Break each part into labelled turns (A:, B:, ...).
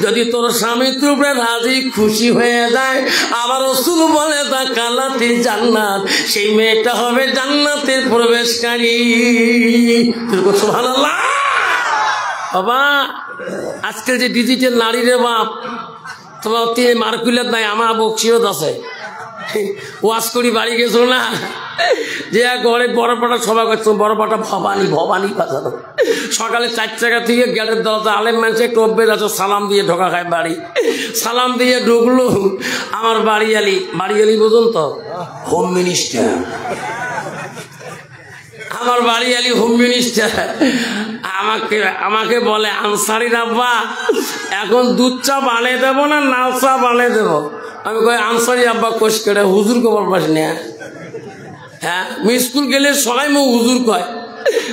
A: যদি তোর স্বামী তোর রাজি খুশি হয়ে যায়, আবার রাসূল বলে তা কালাতি জান্নাত, সেই মেয়েটা হবে জান্নাতের প্রবেশকারী। সুবহানাল্লাহ। বাবা আজকের যে ডিজিটাল নারী রে বাপ, তোমার মার্কুলের নাই, আমার বকশিরত আছে। ওয়াজ করি বাড়ি গেছো না, যে ঘরে বড় পাটা সভা করছো, বড় পাটা ভবানী বাজানো। সকালে 4 টাকা থেকে গেটের দরজা আলেম মানুষ একটু অভ্যেস আছে, সালাম দিয়ে ঢোকা খায় বাড়ি। সালাম দিয়ে ঢুকলো আমার বাড়িয়ালি বুঝুন তো, হোম মিনিস্টার। আমার বাড়িয়ালি হোম মিনিস্টার আমাকে বলে, আনসারির আব্বা এখন দুধ চা বানিয়ে দেবো না লাল চা বানিয়ে দেবো? আমি কই আনসারি আব্বা কোষ কেটে হুজুর খবর পাস না? হ্যাঁ, স্কুল গেলে সবাই মুখ হুজুর কয়।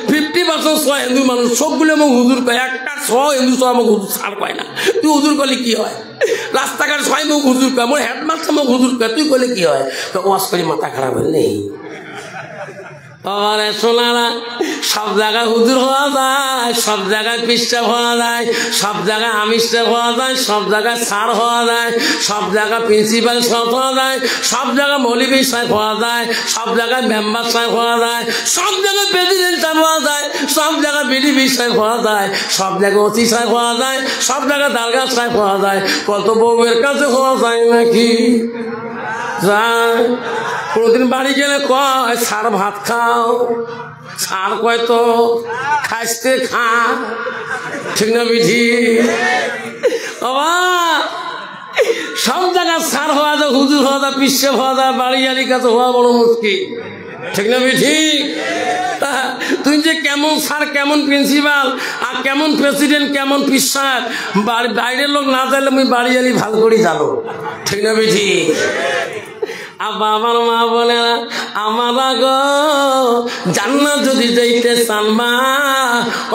A: 50% সব হিন্দু মানুষ, সবগুলো মুখ হুজুর কয়। একটা সব হিন্দু সব মুখ হুজুর ছাড় পায় না। তুই হুজুর করলে কি হয়? রাস্তাঘাট সবাই মুখ হুজুর কয়, মোর হেডমাস্টার মুখ হুজুর কয়, তুই করলে কি হয়? তো ওয়াজ করি মাথা খারাপ হলে নেই। সোনারা সব জায়গায় হুজুর হওয়া যায়, সব জায়গায় পিস্টার হওয়া যায়, সব জায়গায় আমিস্টার হওয়া যায়, সব জায়গায় স্যার হওয়া যায়, সব জায়গায় প্রিন্সিপাল সাহেব হওয়া যায়, সব জায়গায় মৌলভী সাহেব হওয়া যায়, সব জায়গায় মেম্বার সাহেব হওয়া যায়, সব জায়গায় প্রেসিডেন্ট সাহেব হওয়া যায়, সব জায়গায় বিডিপি সাহেব হওয়া যায়, সব জায়গায় ওসি সাহেব হওয়া যায়, সব জায়গায় দারগা সাহেব হওয়া যায়। কত বউয়ের কাছে হওয়া যায় নাকি? যায়। কোনদিন বাড়ি গেলে কয় সার ভাত খাও, সার কয় তো খাইতে খা, ঠিক না বিধি? বাবা সব জায়গায় সার হওয়া যায়, হুজুর হওয়া যায়, পিসে হওয়া যায়, বাড়িয়ালির কাছে হওয়া বড় মুশকিল, ঠিক না বিধি? তুই যে কেমন স্যার, কেমন প্রিন্সিপাল, আর কেমন প্রেসিডেন্ট, কেমন পিসার, বাইরের লোক না জানলে আমি বাড়িয়ালি ভালো করে জানো, ঠিক না বিধি? আব্বা আমার মা বলে না, আমার গো জান্নাত যদি যাইতে চান মা,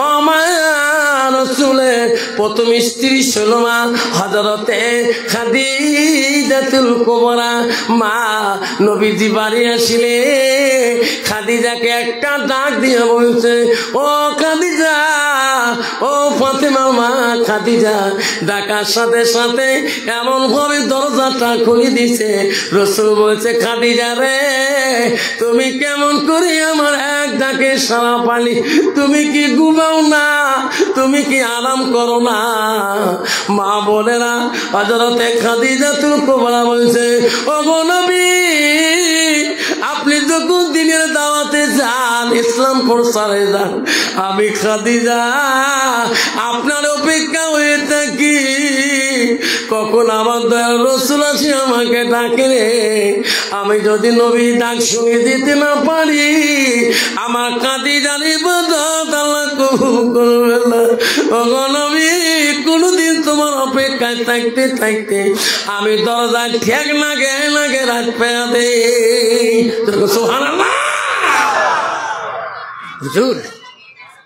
A: ও মায়ের চুলে প্রথম স্ত্রী ছিল মা হযরতে খাদিজাতুল কুবরা। মা নবীজি বাড়ি আসিলে খাদিজাকে একটা ডাক দিয়ে বলছে, ও খাদিজা, ও ফাতেমা মা খাদিজা। ডাকার সাথে সাথে এমন ভাবে দরজাটা খুলে দিছে, রাসূল বলছে, খাদিজা রে তুমি কেমন করে আমার এক ডাকে সারা পালি? তুমি কি ঘুমাও না? তুমি কি আরাম করো না? মা বলে না, হযরতে খাদিজাতুল কুবরা বলছে, ও গো নবী, আপনি যখন দিনের দাওয়াতে যান, ইসলাম প্রচারে যান, আমি খাদিজা আপনার অপেক্ষা হয়ে থাকি, কখন আমার দয়াল রাসূল আসি আমাকে ডাকে রে। আমি যদি নবী ডাক শুনে দিতে না পারি, আমার খাদিজার ইবাদত আল্লাহ কবুল করবে না। ওগো নবী, কোনদিন তোমার অপেক্ষায় থাকতে থাকতে আমি দরজায় ঠেক লাগে রাত পেয়ে দেই। সুবহানাল্লাহ। হুজুর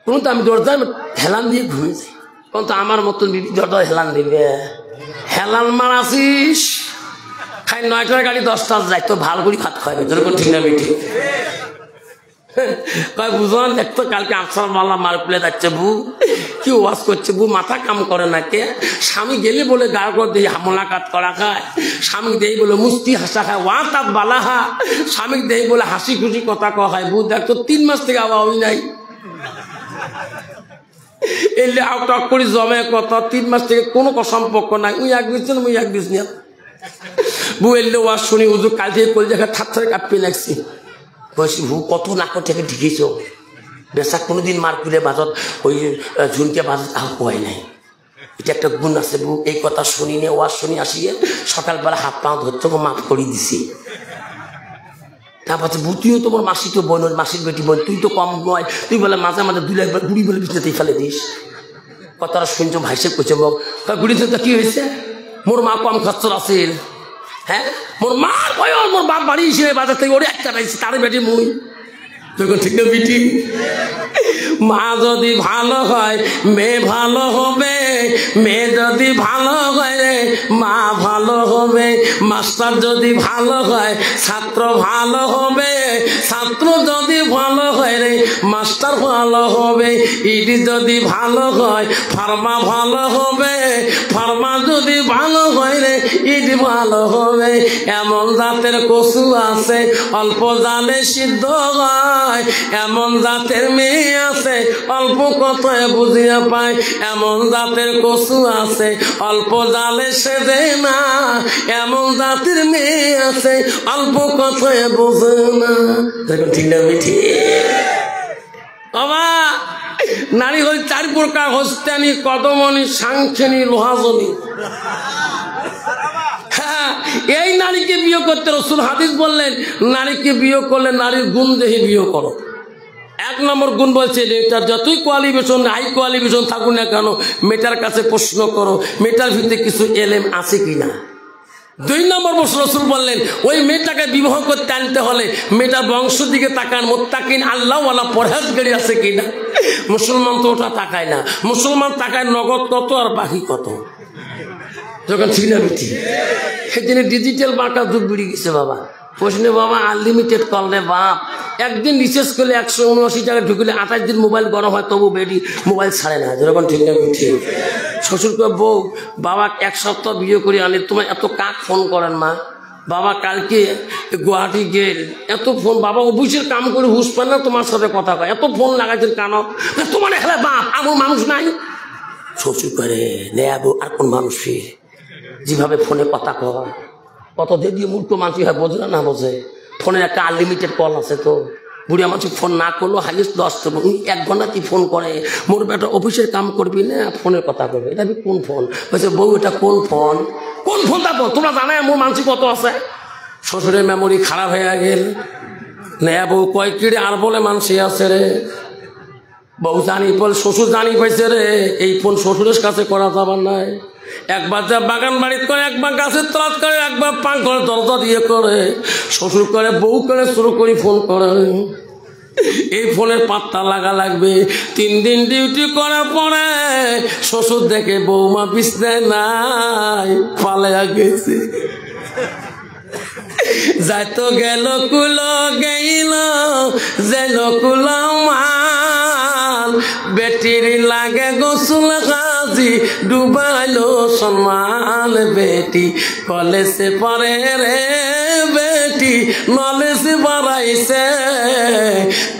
A: কোন তো আমি দরজায় হেলান দিয়ে ঘুমিয়েছি, কোন তো আমার মতন বিবি দরজায় হেলান দিবে? হেলান মারাছিস, খাই 9টার গাড়ি 10টা যাই, তো ভালো করে ভাত খাওয়াবে, যেরকম ঠিক না বেটি? কয় বুঝলাম, দেখতো কালকে আফসার মাল্লা মারকুলে যাচ্ছে, বু কি ওয়াজ করছে, বু মাথা কাম করে না কে? স্বামী গেলে বলে গায়ে করে দিয়ে মোলাকাত করা খায়, স্বামী দেই বলে মুস্তি হাসা খায়, ওয়া তাত বালাহা, স্বামী দেই বলে হাসি খুশি কথা কওয়া হয়। বু দেখতো 3 মাস থেকে আবার ওই নাই, এলে টক করে জমে কথা, 3 মাস থেকে কোনো সম্পর্ক নাই, উই এক দিচ্ছেন মুই এক দিস না। বু এলে ওয়াজ শুনি, হুজুর কাল থেকে কল দেখা থাক থাক কাঁপিয়ে লাগছি। বলছি, ভু কত নাক থেকে ঢিকেছ, বেশা কোনোদিন মারকুলে বাজত ওই ঝুনকে বাজত হয় নাই, এটা একটা গুণ আছে বু। এই কথা শুনি নে, ওয়াজ শুনি আসিয়ে সকালবেলা হাত পা ধরতে মাফ করে দিছি। তারপর বু তুইও তোমার মাসি তো বোন, মাসির বেটি বোন, তুই তো কম নয়, তুই বলে মাঝে মাঝে 2 লাখ গুড়ি বলে বিছনাতেই ফেলে দিস। কথাটা শুনছো ভাইসে করছে, বক গুড়িতে তো কি হয়েছে, মোর মা কম খরচর আছে। হ্যাঁ, মোর মার বয়স, মোর বাপ বাড়ি হিসেবে বাজার থেকে ওরে একটা পাইছি, তার বেটি মুই, যখন ঠিক না বিটি? মা যদি ভালো হয় মেয়ে ভালো হবে, মেয়ে যদি ভালো হয় রে মা ভালো হবে, মাস্টার যদি ভালো হয় ছাত্র ভালো হবে, ছাত্র যদি ভালো হয় রে মাস্টার ভালো হবে, ইডি যদি ভালো হয় ফার্মা ভালো হবে, ফার্মা যদি ভালো হয় রে ইডি ভালো হবে। এমন জাতের কচু আছে অল্প জালে সিদ্ধ হয়, এমন জাতের মেয়ে আছে অল্প কথায় বুঝিয়া পায়, এমন জাতের কচু আছে অল্প জালে সেজে না, এমন জাতের মেয়ে আছে অল্প কথায় বোঝে না। দেখো ঠিক না মিঠি বাবা? নারী হল 4 প্রকার, হস্তানি, কদমনি, সাংখ্যনি, লোহাজনি। হ্যাঁ, এই নারীকে বিয়ে করতে রাসূল হাদিস বললেন, নারীকে বিয়ে করলে নারীর গুণ দেখে বিয়ে করো। 1 নম্বর গুণ বলছে, এটা যতই কোয়ালিফিকেশন হাই কোয়ালিফিকেশন থাকুক না কেন, মেয়েটার কাছে প্রশ্ন করো মেয়েটার ভিতরে কিছু এলেম আছে কিনা। 2 নম্বর প্রশ্ন রাসূল বললেন, ওই মেয়েটাকে বিবাহ করতে আনতে হলে মেয়েটার বংশ দিকে তাকান, মুত্তাকিন আল্লাহওয়ালা পরহেজগারী আছে কিনা। মুসলমান তো ওটা তাকায় না, মুসলমান তাকায় নগদ কত আর বাকি কত। যখন ঠিক না বিটি, সেদিনে ডিজিটাল বাঁকা যুগ বেরিয়ে গেছে বাবা। প্রশ্নে বাবা আনলিমিটেড কল রে বাপ, একদিন রিচার্জ করলে 179 টাকা ঢুকলে 28 দিন মোবাইল গরম হয়, তবু বেডি মোবাইল ছাড়ে না। যেরকম ঠিক না বিটি, শ্বশুরকে বউ বাবা 1 সপ্তাহ বিয়ে করে আনে, তোমার এত কাক ফোন করেন মা? বাবা কালকে গুয়াহাটি গেল, এত ফোন, বাবা অফিসের কাম করে হুশ পান না, তোমার সাথে কথা কয়, এত ফোন লাগাইছেন কেন? তোমার হেলে বাপ আমার মানুষ নাই। শ্বশুর করে নেয়াবো আর কোন মানুষ যেভাবে ফোনে কথা কয়, কত দিয়ে মূর্খ মানুষ হয়, বোঝে না বোঝে। ফোনের একটা আনলিমিটেড কল আছে, তো বুড়িয়া মানুষ ফোন না করলেও হাইয়েস্ট 10 উনি 1 ঘন্টা কি ফোন করে। মোর বেটা অফিসের কাম করবি না, ফোনের কথা করবে। এটা কোন ফোন? বলছে বউ এটা কোন ফোন? কোন ফোনটা বল, তোমরা জানাই মোর মানুষ কত আছে। শ্বশুরের মেমোরি খারাপ হয়ে গেল, নেয়া বউ কয় কিড়ে আর বলে মানুষই আছে রে। বউ জানি বল, শ্বশুর জানি পাইছে রে, এই ফোন শ্বশুরের কাছে করা যাবার নাই। একবার যা বাগান বাড়ি করে, একবার গাছের তলাত করে, একবার পান করে দরজা দিয়ে করে, শ্বশুর করে বউ করে শুরু করি ফোন করে। এই ফোনের পাত্তা লাগা লাগবে। 3 দিন ডিউটি করার পরে শ্বশুর দেখে বৌমা বিছনায় নাই, পালাইয়া গেছে। যাইতো গেল কুল গেল যেল কুল মান, বেটির লাগে গোসল গাজি ডুবাইলো সম্মান। বেটি কলেজে পড়ে রে বেটি নলেজে বাড়াইছে,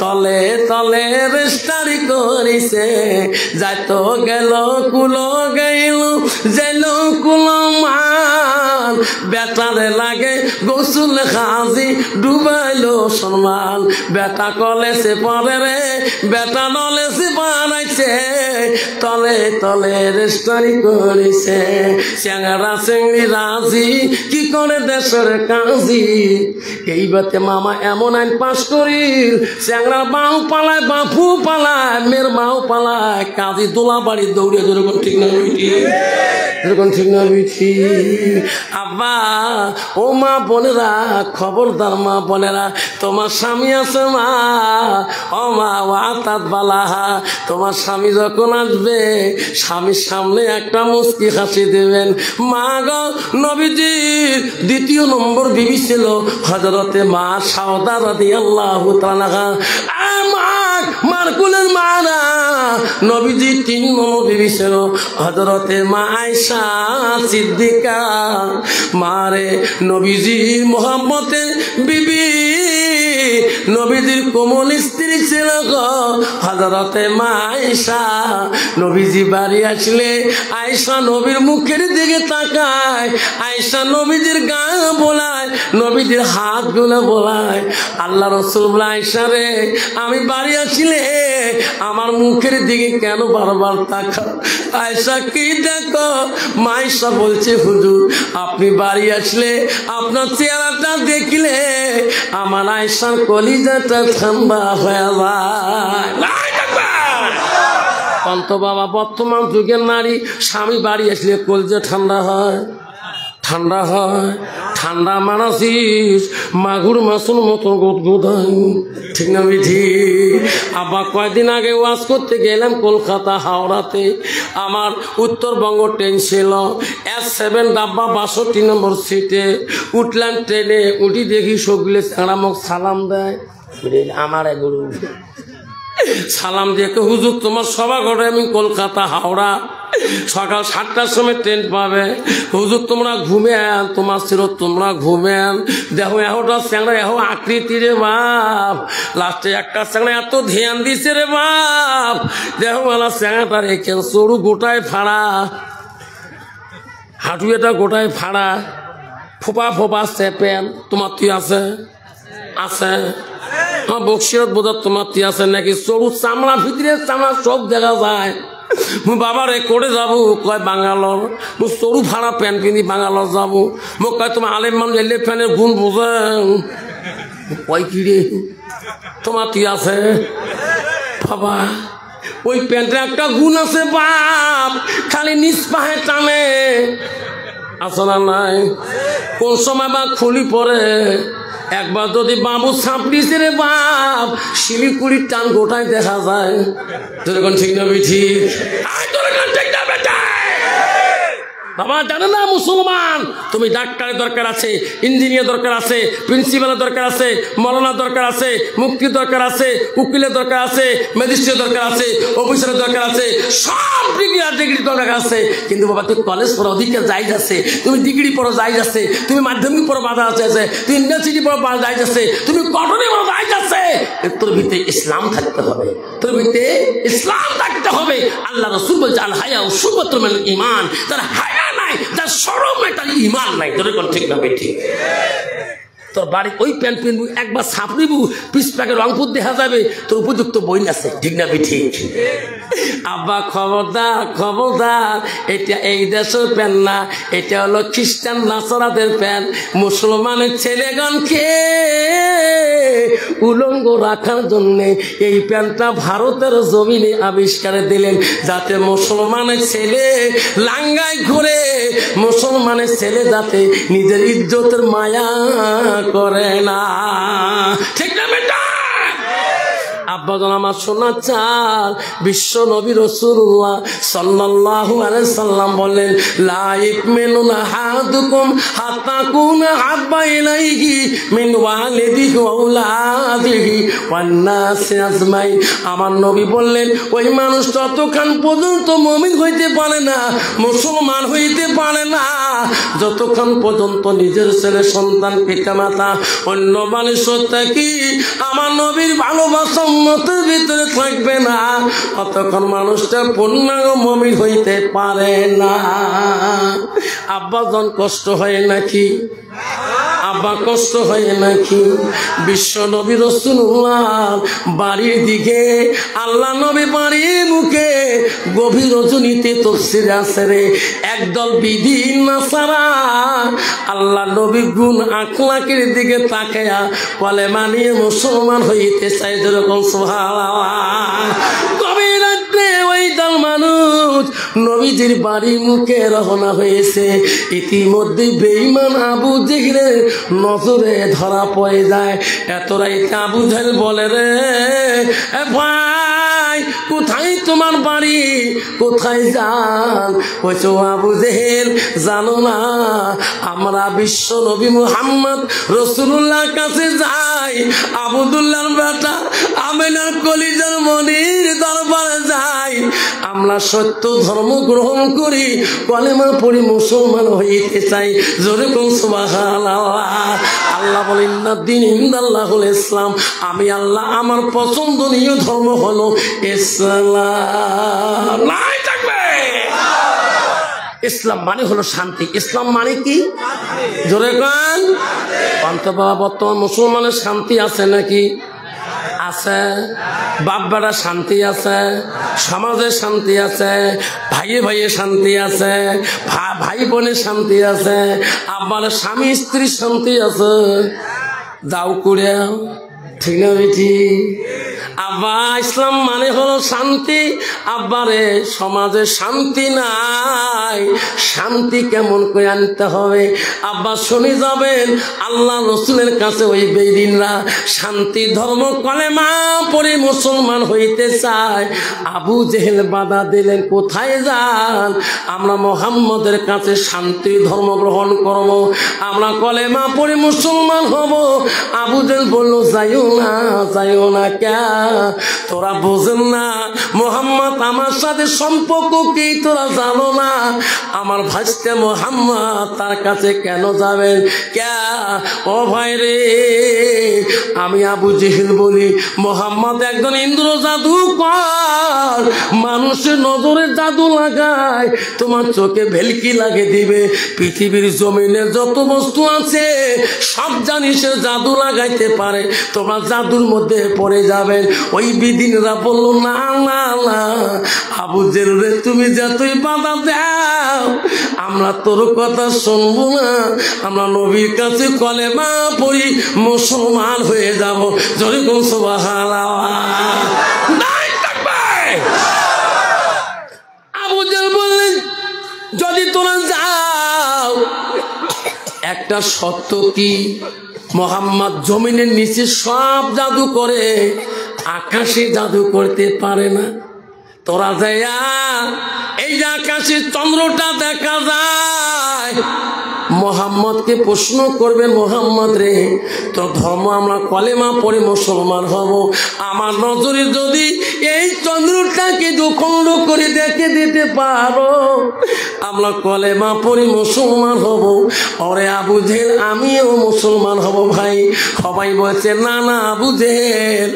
A: তলে তলে রেস্টারি করিছে। যাইতো গেল কুল গেল যেল কুল মান, বেটারে লাগে গোসল খাজি ডুবাইলো সম্মান। বেটা কলেজে পড়ে রে বেটা নলেজে বাড়াইছে, তলে তলে রেস্টারি করিছে। চ্যাংরা চেংড়ি রাজি কি করে দেশের কাজী, এই বাতে মামা এমন আইন পাস করিল, চ্যাংরা বাউ পালায় বাপু পালায়, মেয়ের মাও পালায়, কাজী দোলা বাড়ি দৌড়ে। যেরকম ঠিক না বিটি, যেরকম ঠিক না বিটি। আব্বা ও মা বোনেরা, খবরদার মা বোনেরা, তোমার স্বামী আছে মা, ও মা ওয়াতাত বালাহা, তোমার স্বামী যখন আসবে স্বামীর সামনে একটা মুস্কি হাসি দেবেন। মা গো, নবীজির 2 নম্বর বিবি ছিল হযরতে মা সাউদা রাদিয়াল্লাহু তাআলা। মার কুলের মা না, নবীজি 3 নম্বর বিবি ছিল হযরতে মা আয়েশা সিদ্দিকা। মারে নবীজি মুহাম্মদের বিবি, নবীজির কোমল স্ত্রী ছিল গো হযরতে মা আয়েশা। নবীজি বাড়ি আসলে আয়েশা নবীর মুখের দিকে তাকায়, আয়েশা নবীজির গা বোলায়, নবীজির হাত গুলো বোলায়। আল্লাহ রাসূল বলে, আয়েশা রে আমি বাড়ি আসলে আমার মুখের দিকে কেন বারবার তাকাও? আয়েশা কি দেখো? মায়েশা বলছে, হুজুর আপনি বাড়ি আসলে আপনার চেহারাটা দেখলে আমার আয়েশার কলিজাটা ঠান্ডা হয়ে যায়। অন্ত বাবা, বর্তমান যুগের নারী স্বামী বাড়ি আসলে কলিজা ঠান্ডা হয়, ঠান্ডা হয়। ঠান্ডা মারাছিস মাগুর মাছের মতো গোদগোদাই, ঠিক না বিধি? আবার কয়েকদিন আগে ওয়াজ করতে গেলাম কলকাতা হাওড়াতে, আমার উত্তরবঙ্গ ট্রেন ছিল S7 ডাব্বা 62 নম্বর সিটে। উঠলাম ট্রেনে, উঠি দেখি সবগুলো চাঁড়া মুখ সালাম দেয়। আমার গুরু সালাম দিয়ে হুজুর তোমার সভা করে আমি কলকাতা হাওড়া, সকাল 7টার সময় ট্রেন পাবে, হুজুর তোমরা ঘুমেন, তোমার ছিল তোমরা ঘুমেন। দেখো এহোটা চ্যাংড়া এহো আকৃতি রে বাপ, লাস্টে একটা চ্যাংড়া এত ধ্যান দিছে রে বাপ, দেখো বেলা চ্যাংড়াটা রেখে সরু গোটায় ফাড়া, হাঁটু এটা গোটায় ফাড়া, ফোপা ফোপা চেপেন। তোমার তুই আছে আছে বক্সিরত বোধ তোমার তুই আছে নাকি? সরু চামড়া ভিতরে চামড়া সব দেখা যায়। বাবারে করে যাবো কয় বাঙ্গালোর, সরু ফাড়া প্যান্ট কিনি বাঙ্গালোর যাবো। মোক কয় তোমার আলেম মানুষ এলে ফ্যানের গুণ বোঝেন, কয় কি রে তোমার তুই আছে? বাবা ওই প্যান্টের একটা গুণ আছে বাপ, খালি নিচ পাহে টানে, আছে না নাই? কোন সময় বা খুলি পরে একবার যদি বাবু ছাপড়িছে রে বাপ, শিলিগুড়ির টান গোটায় দেখা যায়। যেরকম ঠিক না বিঠি? বাবা জানে না মুসলমান, তুমি ডাক্তারের দরকার আছে, ইঞ্জিনিয়ার দরকার আছে, প্রিন্সিপালের দরকার আছে, মৌলানার দরকার আছে, মুক্তির দরকার আছে, উকিলের দরকার আছে, ম্যাজিস্ট্রেটের দরকার আছে, অফিসারের দরকার আছে, সব ডিগ্রি আর ডিগ্রির দরকার আছে। কিন্তু বাবা তুমি কলেজ পড়ো অধিকার যাই যাচ্ছে, তুমি ডিগ্রি পড়ো যাই যাচ্ছে, তুমি মাধ্যমিক পড়ো বাধা আছে, তুমি ইউনিভার্সিটি পড়ো যাই যাচ্ছে, তুমি কটনে পড়ো যাই যাচ্ছে, তোর ভিতরে ইসলাম থাকতে হবে, তোর ভিতরে ইসলাম থাকতে হবে। আল্লাহ রাসূল বলছে আল হায়া শুবাতুল মিনাল ঈমান, তার হায়া নাই, তার শরম নাই, তার ঈমান নাই। তোর কোন ঠিক না ঠিক? তোর বাড়ি ওই প্যান্ট পিনবু, একবার ছাপড়িবু, পিস প্যাকে রংপুর দেখা যাবে, তোর উপযুক্ত বই আছে, ঠিক না ঠিক? আব্বা খবরদার খবরদার, এটা এই দেশের প্যান্ট না, এটা হলো খ্রিস্টান নাসারাদের প্যান্ট। মুসলমানের ছেলেগণকে উলঙ্গ রাখার জন্য এই প্যান্টটা ভারতের জমিনে আবিষ্কার দিলেন, যাতে মুসলমানের ছেলে লাঙ্গায় ঘুরে, মুসলমানের ছেলে যাতে নিজের ইজ্জতের মায়া করে না, ঠিক না বেটা? আব্বাজন আমার শোনা চাল, বিশ্ব নবী রাসূলুল্লাহ সাল্লাল্লাহু আলাইহি সাল্লাম বলেন লা ইকমিনু আহাদুকুম হাত্তা কুনা হাব্বা ইলাইহি মিন ওয়ালিদিহি ওয়া আওলাদিহি ওয়ান নাসি আজমাইন। আমার নবী বললেন ওই মানুষ ততক্ষণ পর্যন্ত মুমিন হইতে পারে না, মুসলমান হইতে পারে না, যতক্ষণ পর্যন্ত নিজের ছেলে সন্তান পিতামাতা অন্য মানুষের থেকে আমার নবীর ভালোবাসা উম্মতের ভিতরে থাকবে না, অতক্ষণ মানুষটা পূর্ণাঙ্গ মুমিন হইতে পারে না। আব্বাজন কষ্ট হয় নাকি? আব্বা কষ্ট হয় নাকি? বিশ্ব নবী রাসূলুল্লাহ বাড়ির দিকে, আল্লাহ নবী বাড়ির মুখে গভীর রজনীতে তাফসীর আছে রে, একদল বিধি নাসারা আল্লাহ নবী গুণ আখলাকের দিকে তাকায়া বলে মানিয়ে মুসলমান হইতে চাই, যেরকম সুবহানাল্লাহ। গভীর রাত্রে ওই দল মানুষ নবীজির বাড়ির মুখে রওনা হয়েছে, ইতিমধ্যে বেঈমান আবু জেহেলের নজরে ধরা পড়ে যায়। এত রাইতে আবু জেহেল বলে রে ভাই কোথায় তোমার বাড়ি, কোথায় যান? বলছো আবু জেহেল জানো না আমরা বিশ্ব নবী মুহাম্মদ রাসূলুল্লাহর কাছে যাই, আবদুল্লাহর বেটা আমিনার কলিজার মনির দরবারে যাই, আমরা সত্য ধর্ম গ্রহণ করি, কলেমা পড়ি মুসলমান হইতে চাই, জোরে কোন সুবহানাল্লাহ। আল্লাহ বলেন ইন্নাদ-দীন ইনদাল্লাহুল ইসলাম, আমি আল্লাহ আমার পছন্দনীয় ধর্ম হলো ইসলাম। নাই থাকবে ইসলাম মানে হলো শান্তি। ইসলাম মানে কি? জোরে গান অন্ত বাবা। বর্তমান মুসলমানের শান্তি আছে নাকি? আছে। বাপ বেটা শান্তি আছে, সমাজে শান্তি আছে, ভাইয়ে ভাইয়ে শান্তি আছে, ভাই বোনের শান্তি আছে, আবার স্বামী স্ত্রীর শান্তি আছে। যাও করে ঠিক না বেটি? আব্বা ইসলাম মানে হলো শান্তি। আব্বারে সমাজে শান্তি নাই, শান্তি কেমন করে আনতে হবে? আব্বা শুনে যাবেন আল্লাহ রসুলের কাছে ওই বেদিনরা শান্তি ধর্ম কলেমা পড়ে মুসলমান হইতে চায়। আবু জেহেল বাধা দিলেন, কোথায় যান? আমরা মুহাম্মদের কাছে শান্তি ধর্ম গ্রহণ করব, আমরা কলেমা পড়ে মুসলমান হব। আবু জেহেল বলল, যাইও না, যাইও না। কে তোরা বোঝেন না মুহাম্মদ আমার সাথে সম্পর্ক কি তোরা জানো না? আমার ভাইস্তে মুহাম্মদ তার কাছে কেন যাবেন? কে ও ভাই রে, আমি আবু জেহেল বলি মুহাম্মদ একজন ইন্দ্র জাদুকর, মানুষের নজরে জাদু লাগায়, তোমার চোখে ভেলকি লাগে দিবে। পৃথিবীর জমিনে যত বস্তু আছে সব জানিস জাদু লাগাইতে পারে, তোমরা জাদুর মধ্যে পড়ে যাবেন। ওই বিদিনরা বলল, না না না আবু জেহেল রে, তুমি যতই বাধা দাও আমরা তোর কথা শুনবো না, আমরা নবীর কাছে কলেমা পড়ি মুসলমান হয়ে যাব। যদি কোন সুবহানাল্লাহ। আবু জেহেল বললেন, যদি তোরা যাও, একটা সত্য কি, মুহাম্মদ জমিনের নিচে সব জাদু করে, আকাশে জাদু করতে পারে না। তোরা যাইয়া এই যে আকাশে চন্দ্রটা দেখা যায়, মুহাম্মদকে প্রশ্ন করবে, মুহাম্মদ রে তোর ধর্ম আমরা কলেমা পড়ে মুসলমান হব, আমার নজরে যদি এই চন্দ্রটাকে দুখণ্ড করে দেখে দিতে পারো আমরা কলেমা পড়ে মুসলমান হব। ওরে আবু জেহেল, আমিও মুসলমান হব। ভাই সবাই বলছে, না না আবু জেহেল,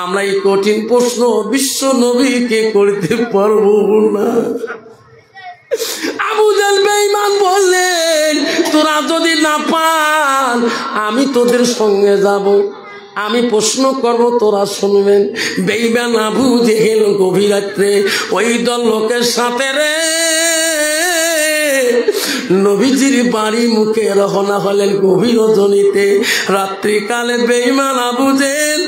A: আমরা এই কঠিন প্রশ্ন বিশ্ব নবীকে করতে পারবো না। আবু জেহেল বেঈমান বললেন, তোরা যদি না পান আমি তোদের সঙ্গে যাব, আমি প্রশ্ন করব, তোরা শুনবেন। বেঈমান আবু জেহেল গভীর রাত্রে ওই দল লোকের সাথে রে নবীজির বাড়ি মুখে রওনা হলেন গভীর রজনীতে। রাত্রিকালে বেঈমান আবু জেহেল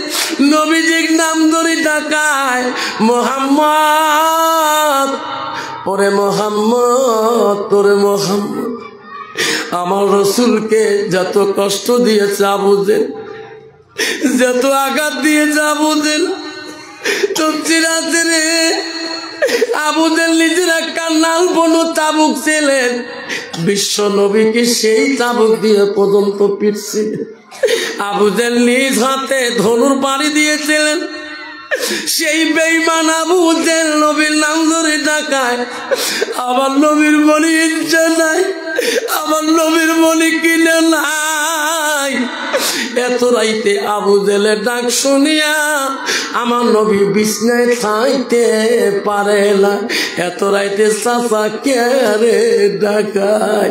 A: নবীজির নাম ধরে ডাকায়, মুহাম্মদ, ওরে মুহাম্মদ, তোরে মুহাম্মদ। আমার রসুলকে যত কষ্ট দিয়েছে আবু জেহেল, যত আঘাত দিয়েছে আবু জেহেল, তফসির আছে রে। আবু জেহেল নিজের একটা নাল বনু চাবুক ছিলেন, বিশ্ব নবীকে সেই চাবুক দিয়ে পর্যন্ত পিটছে। আবু জেহেল নিজ হাতে ধনুর বাড়ি দিয়েছিলেন। সেই বেঈমান আবু জেহেল নবীর নাম ধরে ডাকায়, আমার নবীর বলি ইচ্ছা নাই, আমার নবীর বলি কিনে নাই। এত রাইতে আবু জেহেলের ডাক শুনিয়া আমার নবী বিছনায় থাইতে পারে না। এত রাইতে চাচা কে রে ডাকায়?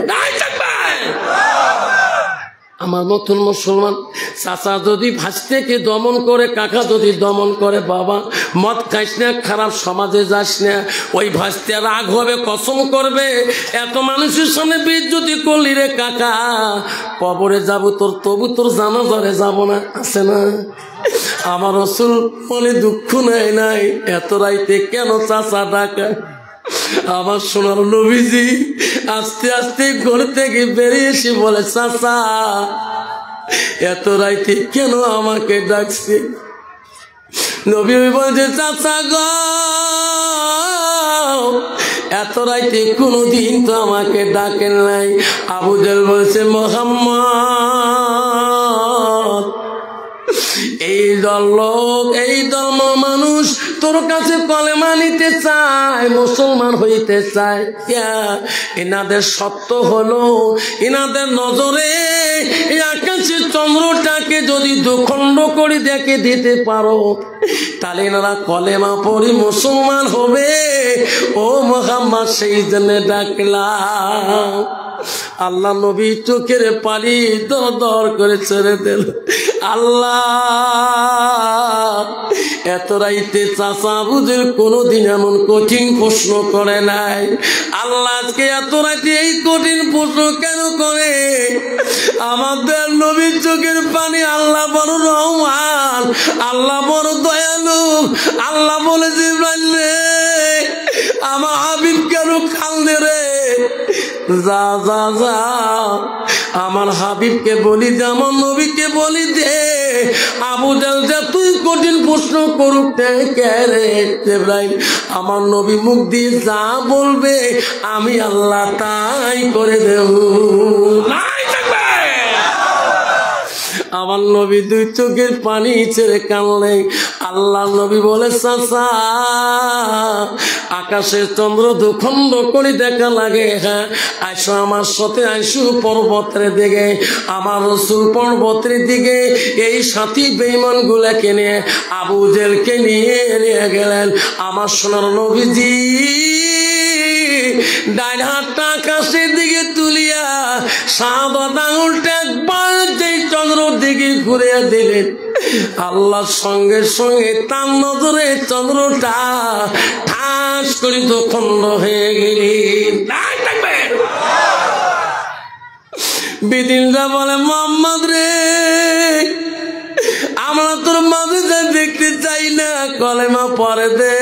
A: আমার মতন মুসলমান চাচা যদি ভাস্তেকে দমন করে, কাকা যদি দমন করে, বাবা মদ খাইস না, খারাপ সমাজে যাস না, ওই ভাস্তে রাগ হবে, কসম করবে, এত মানুষের সামনে বেইজ্জতি করলি রে কাকা, কবরে যাব তোর, তবু তোর জানাজারে যাব না, আছে না? আমার রাসূল মনে দুঃখ নাই নাই, এত রাইতে কেন চাচা ডাকা? আমার সোনার নবীজি আস্তে আস্তে ঘর থেকে বেরিয়ে এসে বলে, চাচা এত রাইতে কেন আমাকে ডাকছে? নবী বলছে, চাচা গো, এত রাইতে কোনদিন তো আমাকে ডাকেন নাই। আবু জেহেল বলছে, মুহাম্মদ, এই দল লোক, এই ধর্ম মানুষ তোর কাছে কলেমা নিতে চায়, মুসলমান হইতে চায়। এনাদের সত্য হলো, এনাদের নজরে আকাশের চন্দ্রটাকে যদি দুখণ্ড করে দেখে দিতে পারো তাহলে এনারা কলেমা পড়ে মুসলমান হবে। ও মুহাম্মদ, সেই জন্য ডাকলাম। আল্লাহ নবী চোখের পানি দর দর করে ছেড়ে দিল। আল্লাহ এত রাইতে চাচা আবুদের কোনোদিন এমন কঠিন প্রশ্ন করে নাই। আল্লাহ আজকে এত রাতে এই কঠিন প্রশ্ন কেন করে? আমাদের নবীর চোখের পানি, আল্লাহ বড় রহমান, আল্লাহ বড় দয়ালু। আল্লাহ বলে জিবরাইল রে, আমার হাবিব কেন কান্দে রে? যা যা যা, আমার হাবিবকে বলি দে, আমার নবীকে বলি দে, আবু জাহেল যে তুই কঠিন প্রশ্ন করুক কে রে? জিবরাইল আমার নবী মুখ দিয়ে যা বলবে আমি আল্লাহ তাই করে দেব। আমার নবী দুই চোখের পানি ছেড়ে কানলে। আল্লাহ নবী বলে চাচা, আকাশের চন্দ্র দুখণ্ড করে দেখা লাগে, হ্যাঁ আইসো আমার সাথে, আইসো পর্বতের দিকে। আমার রাসূল পর্বতের দিকে এই সাথী বেঈমান গুলাকে নিয়ে, আবু জেহেলকে নিয়ে গেলেন। আমার সোনার নবীজি ডাইন হাতটা আকাশের দিকে তুলিয়া সাদা আঙুলটা একবার যেই চন্দ্রের দিকে ঘুরিয়ে দিলেন, আল্লাহর সঙ্গে সঙ্গে তার নজরে চন্দ্রটা ঠাস করে দখণ্ড হয়ে গেলেন। বিদিনরা বলে মোহাম্মদ রে, আমরা তোর মাঝে যা দেখতে চাই না, কলেমা পড়ে দে।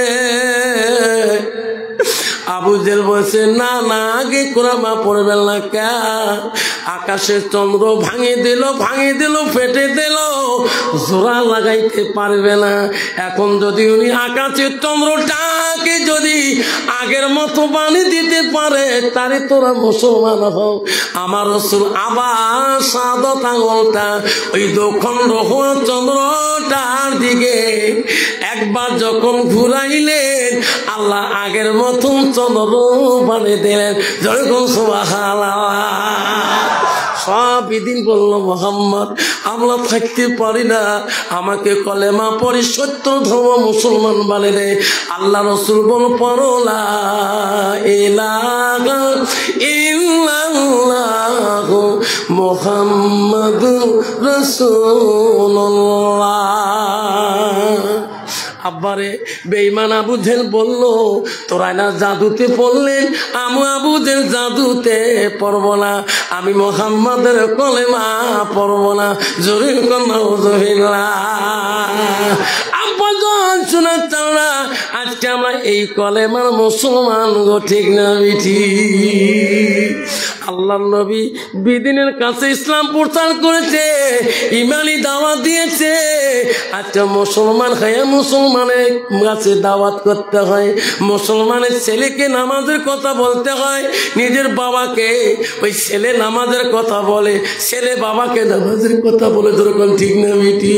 A: আবু জেহেল বলছে না না, আগে কোরআন পড়বেন না কে? আকাশের চন্দ্র ভাঙিয়ে দিল, ফেটে দিল, জোড়া লাগাইতে পারবে না। এখন যদি উনি আকাশের চন্দ্রটাকে যদি আগের মতো বানিয়ে দিতে পারে, তারে তোরা মুসলমান হও। আমার রাসূল আবার সাদত আঙুলটা ওই দখণ্ড হওয়া চন্দ্রটার দিকে একবার যখন ঘুরাইলেন, আল্লাহ আগের মতন চন্দ্র বানিয়ে দিলেন। যখন সুবহানাল্লাহ, সব বিদিন বললো মোহাম্মদ আমরা থাকতে পারি না, আমাকে কলেমা পড়ি সত্য ধর্ম মুসলমান বানিয়ে দে। আল্লাহ রাসূল বল পড়ো লা ইলাহা ইল্লাল্লাহ মুহাম্মাদুর রাসূলুল্লাহ। আব্বারে বেঈমান আবু জেহেল বলল, তোরা না জাদুতে পড়লেন, আমি আবু জেহেল জাদুতে পড়ব না, আমি মুহাম্মাদের কলেমা পড়ব না। জোরে নাউযুবিল্লাহ। আব্বা যখন শোনা চাও না, আজকে আমরা এই কলেমার মুসলমান গো, ঠিক না বিঠি? আল্লাহ নবী বিদিনের কাছে ইসলাম প্রচার করেছে, ইমানি দাওয়াত দিয়েছে। আচ্ছা মুসলমান খায়া মুসলমানের কাছে দাওয়াত করতে হয়, মুসলমানের ছেলেকে নামাজের কথা বলতে হয়, নিজের বাবাকে ওই ছেলে নামাজের কথা বলে, ছেলে বাবাকে নামাজের কথা বলে, যেরকম ঠিক না বিটি?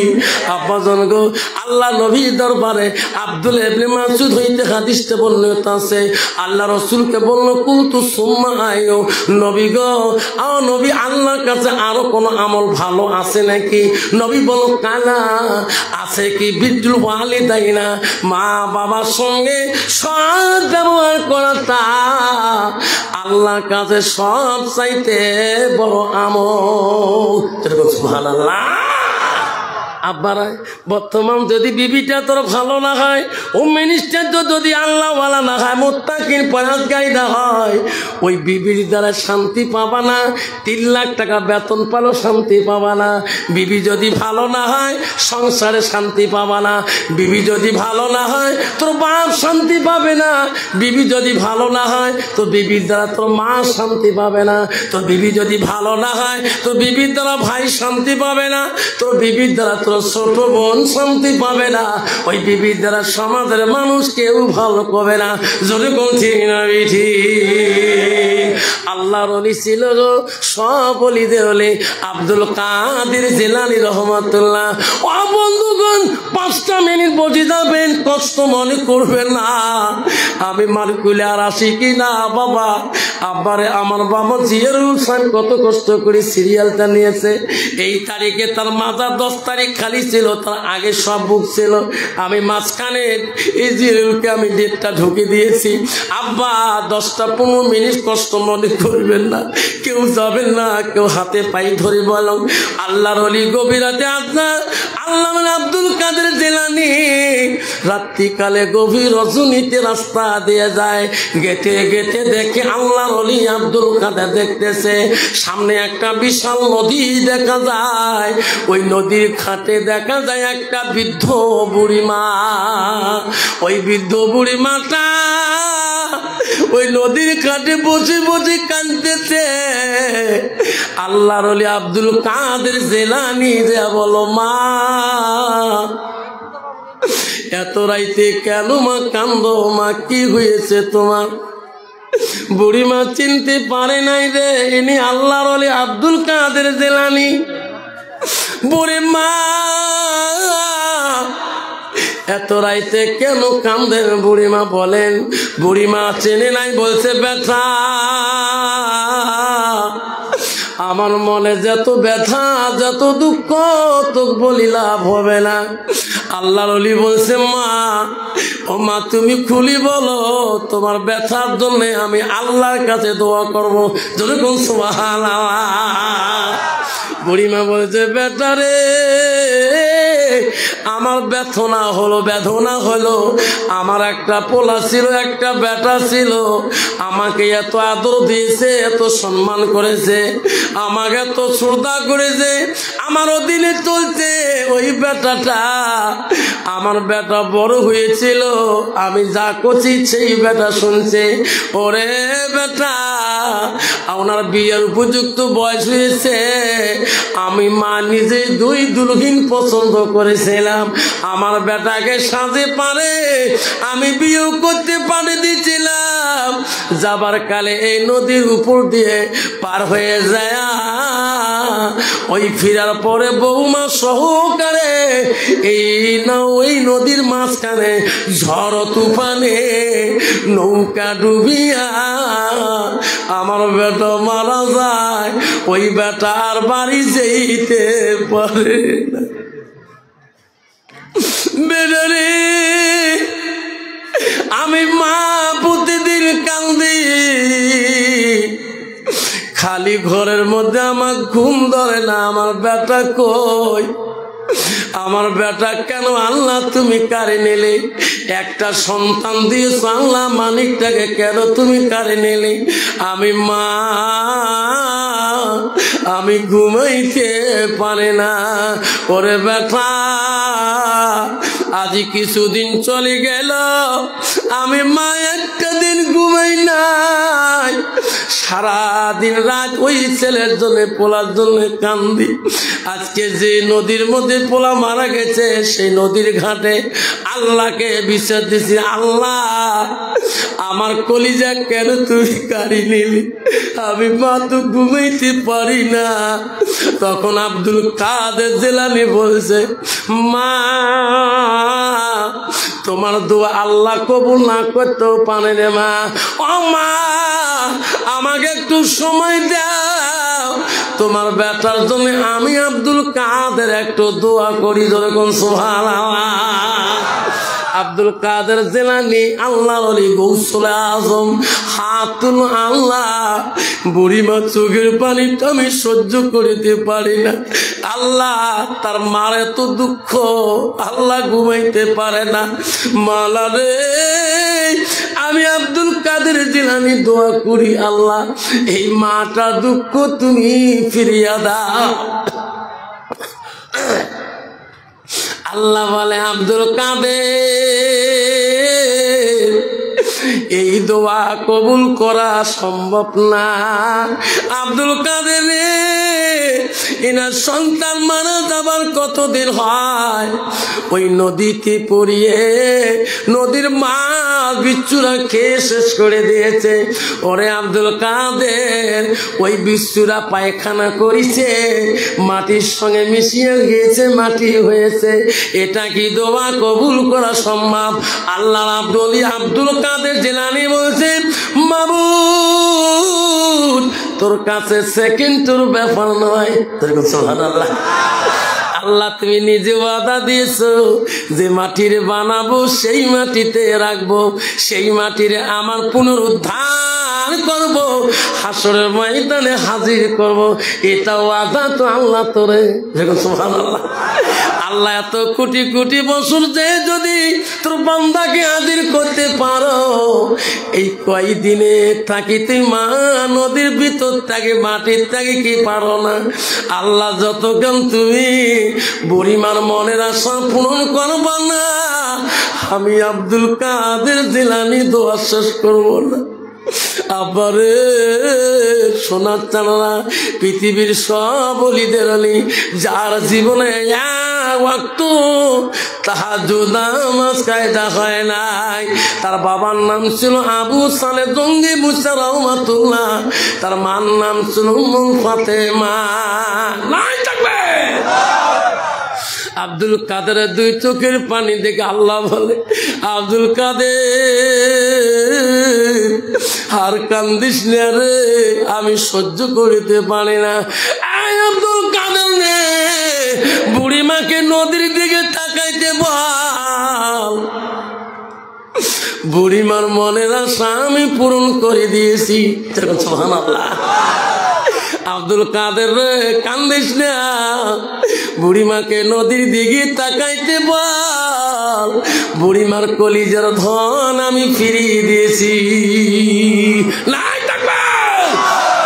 A: আব্বা জন গো, আল্লাহ নবীর দরবারে আব্দুল ইবনে মাসউদ হইতে হাদিসটা বর্ণিত আছে, আল্লাহ রাসূলকে বলল কুলতু সুম্মা আয়ো, নবী গো নবী আল্লাহর কাছে আরো কোন আমল ভালো আছে নাকি? নবী বল কালা আছে কি? বিদ্রুল ওয়ালিদাইনা, মা বাবার সঙ্গে সৎ ব্যবহার করা তা আল্লাহর কাছে সব চাইতে বড় আমল। সুবহানাল্লাহ। আব্বারা বর্তমান যদি বিবিটা তোর ভালো না হয়, ও মিনিস্টার যদি আল্লাহওয়ালা না হয়, মুত্তাকিন পরহেজগার না হয়, ওই বিবির দ্বারা শান্তি পাবা না। 3 লাখ টাকা বেতন পালো শান্তি পাবা না। বিবি যদি ভালো না হয়, সংসারে শান্তি পাবা না। বিবি যদি ভালো না হয়, তোর বাপ শান্তি পাবে না। বিবি যদি ভালো না হয়, তো বিবির দ্বারা তোর মা শান্তি পাবে না। তোর বিবি যদি ভালো না হয়, তো বিবির দ্বারা ভাই শান্তি পাবে না। তোর বিবির দ্বারা তোর ছোট বোন শান্তি পাবে না। ওই বিবির দ্বারা সমাজের মানুষ কেউ ভালো করবে না। যদি বলছি না বিধি, আল্লাহর ওলি ছিল গো, সব ওলিদের ওলি আব্দুল কাদের জিলানী রহমাতুল্লাহ। ও বন্ধুগণ, 5টা মিনিট বসে যাবেন, কষ্ট মনে করবেন না। আমি মারকুলে আর আসি কি না বাবা? আব্বারে আমার বাবা জিয়ারুল সাহেব কত কষ্ট করে সিরিয়ালটা নিয়েছে। এই তারিখে তার মাজার 10 তারিখ খালি ছিল, তার আগে সব বুক ছিল। আমি মাঝখানে এই জিয়ারুলকে আমি ডেটটা ঢুকে দিয়েছি। আব্বা 10টা-15 মিনিট কষ্ট মনে করবেন না, কেউ যাবেন না, কেউ হাতে পাই ধরে বলো আল্লাহর ওলি গভীর রাতে আপনার আল্লামা আব্দুল কাদের জিলানী রাত্রিকালে গভীর রজনীতে রাস্তা দিয়ে যায়, গেটে গেটে দেখে আল্লাহর ওলি আব্দুল কাদের দেখতেছে সামনে একটা বিশাল নদী দেখা যায়। ওই নদীর ঘাটে দেখা যায় একটা বৃদ্ধ বুড়িমা। ওই বৃদ্ধ বুড়িমাটা ওই নদীর ঘাটে বসে বসে কাঁদতেছে। আল্লাহর ওলি আব্দুল কাদের জিলানী যে বলো, মা এত রাইতে কেন মা কান্দো, মা কি হয়েছে তোমার? বুড়িমা চিনতে পারে নাই রে ইনি আল্লাহর ওলি আব্দুল কাদের জিলানী। বুড়িমা এত রাইতে কেন কান্দেন? বুড়িমা বলেন, বুড়িমা চেনে নাই, বলছে ব্যথা আমার মনে যত ব্যথা যত দুঃখ তোকে বলি লাভ হবে না। আল্লাহর ওলি বলছে, মা ও মা তুমি খুলি বলো, তোমার ব্যথার জন্য আমি আল্লাহর কাছে দোয়া করবো। যেরকম সুবহানাল্লাহ। বুড়িমা বলছে, বেটা রে আমার বেদনা হলো আমার একটা পোলা ছিল, একটা বেটা ছিল, আমাকে এত আদর দিয়েছে, এত সম্মান করেছে, আমাকে এত শ্রদ্ধা করেছে, আমার অধীনে চলছে। ওই বেটাটা আমার বেটা বড় হয়েছিল, আমি যা করছি সেই বেটা শুনছে। ওরে বেটা আপনার বিয়ের উপযুক্ত বয়স হয়েছে, আমি মা নিজে দুই দুলহিন পছন্দ করেছিলাম, আমার বেটাকে সাজে পারে আমি বিয়ে করতে পারে দিয়েছিলাম। যাবার কালে এই নদীর উপর দিয়ে পার হয়ে যায়, ওই ফিরার পরে বৌমা সহকারে ওই নদীর মাঝখানে ঝড় তুফানে নৌকা ডুবিয়া আমার বেটা মারা যায়। ওই বেটা আর বাড়ি যেতে পারে না। বেটারে আমি মা প্রতিদিন কান্দি, খালি ঘরের মধ্যে আমার ঘুম ধরে না। আমার বেটা কই? আমার বেটা কেন আল্লাহ তুমি কারে নিলে? একটা সন্তান দিয়েছ আল্লাহ, মানিকটাকে কেন তুমি কারে নিলে? আমি মা আমি ঘুমাইতে পারে না। ওরে বেটা আজি কিছুদিন চলে গেল, আমি মা একটা দিন ঘুমাই নাই, সারাদিন রাত ওই ছেলের জন্য পোলার জন্য কান্দি। আজকে যে নদীর মধ্যে পোলা মারা গেছে সেই নদীর ঘাটে আল্লাহকে বিচার দিছি, আল্লাহ আমার কলিজা কেন তুই কারি নিলি? আমি মা তো ঘুমাইতে পারি না। তখন আব্দুল কাদের জিলানী বলছে, মা তোমার দোয়া আল্লাহ কবুল না করতেও পারে রে মা। ও মা আমাকে একটু সময় দাও, তোমার বেটার জন্য আমি আব্দুল কাদের একটু দোয়া করি। যেরকম সুবহানাল্লাহ। আব্দুল কাদের জিলানী আল্লাহর ওলি গৌসুল আজম হাতুল আল্লাহ। বুড়িমা চোখের পানিটা আমি সহ্য করিতে পারি না। আল্লাহ তার মার এত দুঃখ, আল্লাহ ঘুমাইতে পারে না। মালা রে আমি আব্দুল কাদের জিলানী দোয়া করি, আল্লাহ এই মাটা দুঃখ তুমি ফিরিয়া দাও। আল্লাহ বলে, আব্দুল কাদের এই দোয়া কবুল করা সম্ভব না। আব্দুল কাদের এনার সন্তান মারা যাবার কতদিন হয়, ওই নদীতে পড়িয়ে নদীর মাছ বিচ্ছুরা খেয়ে শেষ করে দিয়েছে। ওরে আব্দুল কাদের ওই বিচ্ছুরা পায়খানা করেছে, মাটির সঙ্গে মিশিয়ে গিয়েছে, মাটি হয়েছে। এটা কি দোয়া কবুল করা সম্ভব? আল্লাহ আব্দুল কাদের জিলানী বলছে, মাবুদ তোর কাছে সেকেন্ডের ব্যাপার নয়। সুবহানাল্লাহ। আল্লাহ তুমি নিজে ওয়াদা দিয়েছো যে মাটির বানাবো সেই মাটিতে রাখবো, সেই মাটির আমার পুনরুদ্ধার করবো, হাসরের ময়দানে হাজির করবো। এটা ওয়াদা তো আল্লাহ তোরে। সুবহানাল্লাহ। আল্লাহ এত কোটি কোটি বছর যে যদি তোর বান্দাকে হাজির করতে পারো, এই কয়দিনে থাকিতে মা নদীর ভিতর থাকে মাটির থাকে কি পারো না? আল্লাহ যতক্ষণ তুমি বুড়িমার মনের আশা পূরণ করবা না, আমি আব্দুল কাদের জিলানী দোয়া শেষ করবো না। আবারে সোনার চানা পৃথিবীর সব অলিদের অলি, যার জীবনে তাহাজ্জুদ নামাজ কায়দা হয় নাই। তার বাবার নাম ছিল আবু সালে জঙ্গি মুসা রহমাতুল্লাহ, তার মার নাম ছিল ফাতেমা। নাই থাকবে আব্দুল কাদেরের দুই চোখের পানি দেখে আল্লাহ বলে, আব্দুল কাদের আর কান্দিস না রে, আমি সহ্য করিতে পারি না। আব্দুল কাদের নে বুড়িমাকে নদীর দিকে তাকাইতে বল, বুড়িমার মনের আশা আমি পূরণ করে দিয়েছি। সুবহানাল্লাহ। আব্দুল কাদের রে কান্দিস না, বুড়িমাকে নদীর দিকে তাকাইতে বল, বুড়িমার কলিজার ধন আমি ফিরিয়ে দিয়েছি। নাই থাকবে